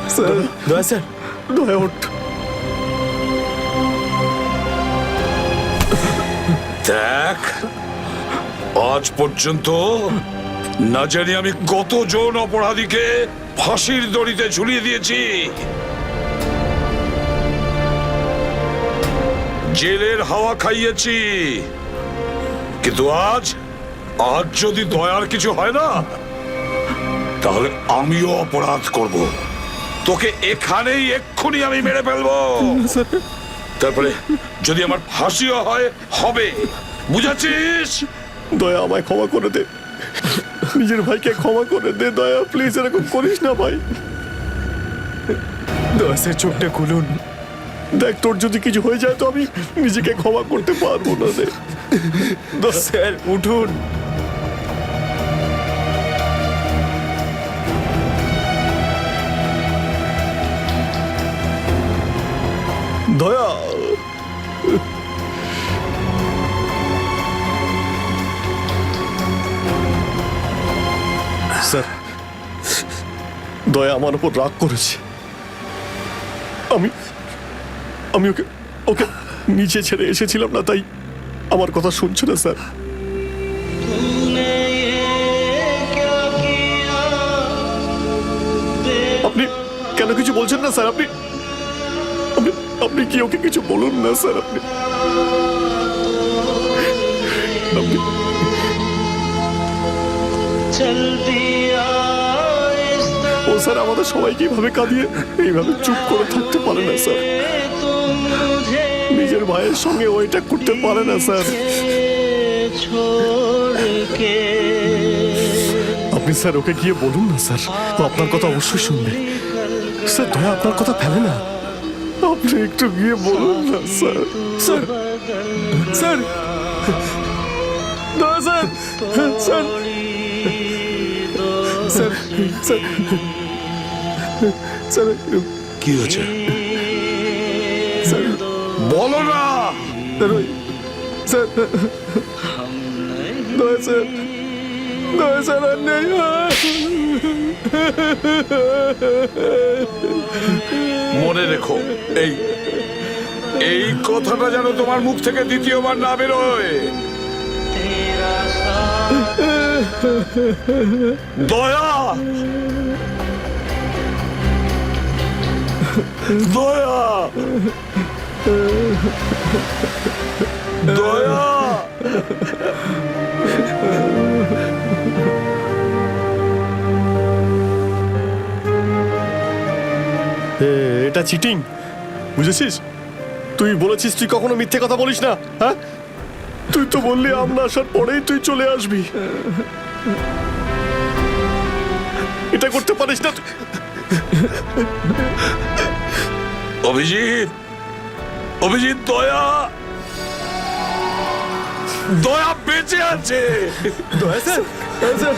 স্যার দয়া স্যার দয়া ওঠ। দেখ, আজ পর্যন্ত না জানি আমি কতজন অপরাধীকে ফাঁসির দড়িতে ঝুলিয়ে দিয়েছি, জেলের হাওয়া খাইয়েছি, কিন্তু আজ যদি দয়ার কিছু হয় না, তাহলে আমিও অপরাধ করব। তোকে এখানেই এক্ষুনি আমি মেরে ফেলবো। তারপরে যদি আমার ফাঁসিও হয়, হবে, বুঝেছিস? দয়া আমায় ক্ষমা করে দে, নিজের ভাইকে ক্ষমা করে দে দয়া, প্লিজ এরকম করিস না ভাই। দয়া স্যার চোখটা খুলুন। দেখ তোর যদি কিছু হয়ে যায় তো আমি নিজেকে ক্ষমা করতে পারবো না রে। স্যার উঠুন। দয়া স্যার, দয়া আমার উপর রাগ করেছে। আমি আমি ওকে ওকে নিচে ছেড়ে এসেছিলাম না, তাই আমার কথা শুনছে না স্যার। আপনি কেন কিছু বলছেন না স্যার? আপনি আপনি আপনি কি ওকে কিছু বলুন না স্যার। আপনি ও স্যার আমাদের সবাইকে এইভাবে কাঁদিয়ে এইভাবে চুপ করে থাকতে পারে না স্যার। নিজের ভাইয়ের সঙ্গে ওইটা করতে পারে না স্যার। আপনি স্যার ওকে গিয়ে বলুন না স্যার, ও আপনার কথা অবশ্যই শুনবে স্যার। দয়া আপনার কথা ফেলে না, আপনি একটু গিয়ে বলুন না স্যার। স্যার স্যার দয়া sir sir sir sir sir কি হয়েছে স্যার বলো না। স্যার দয়া স্যার দয়া স্যার আর নেই। মনে রেখো, এই এই কথাটা যেন তোমার মুখ থেকে দ্বিতীয়বার না বেরোয়। দয়া দয়া দয়া এটা চিটিং, বুঝেছিস? তুই বলেছিস তুই কখনো মিথ্যে কথা বলিস না। হ্যাঁ, তুই তো বললি আমরা আসার পরেই তুই চলে আসবি। এটা করতে পারিস না। অভিজিৎ, অভিজিৎ, দয়া দয়া বেঁচে আছে। দয়া স্যার স্যার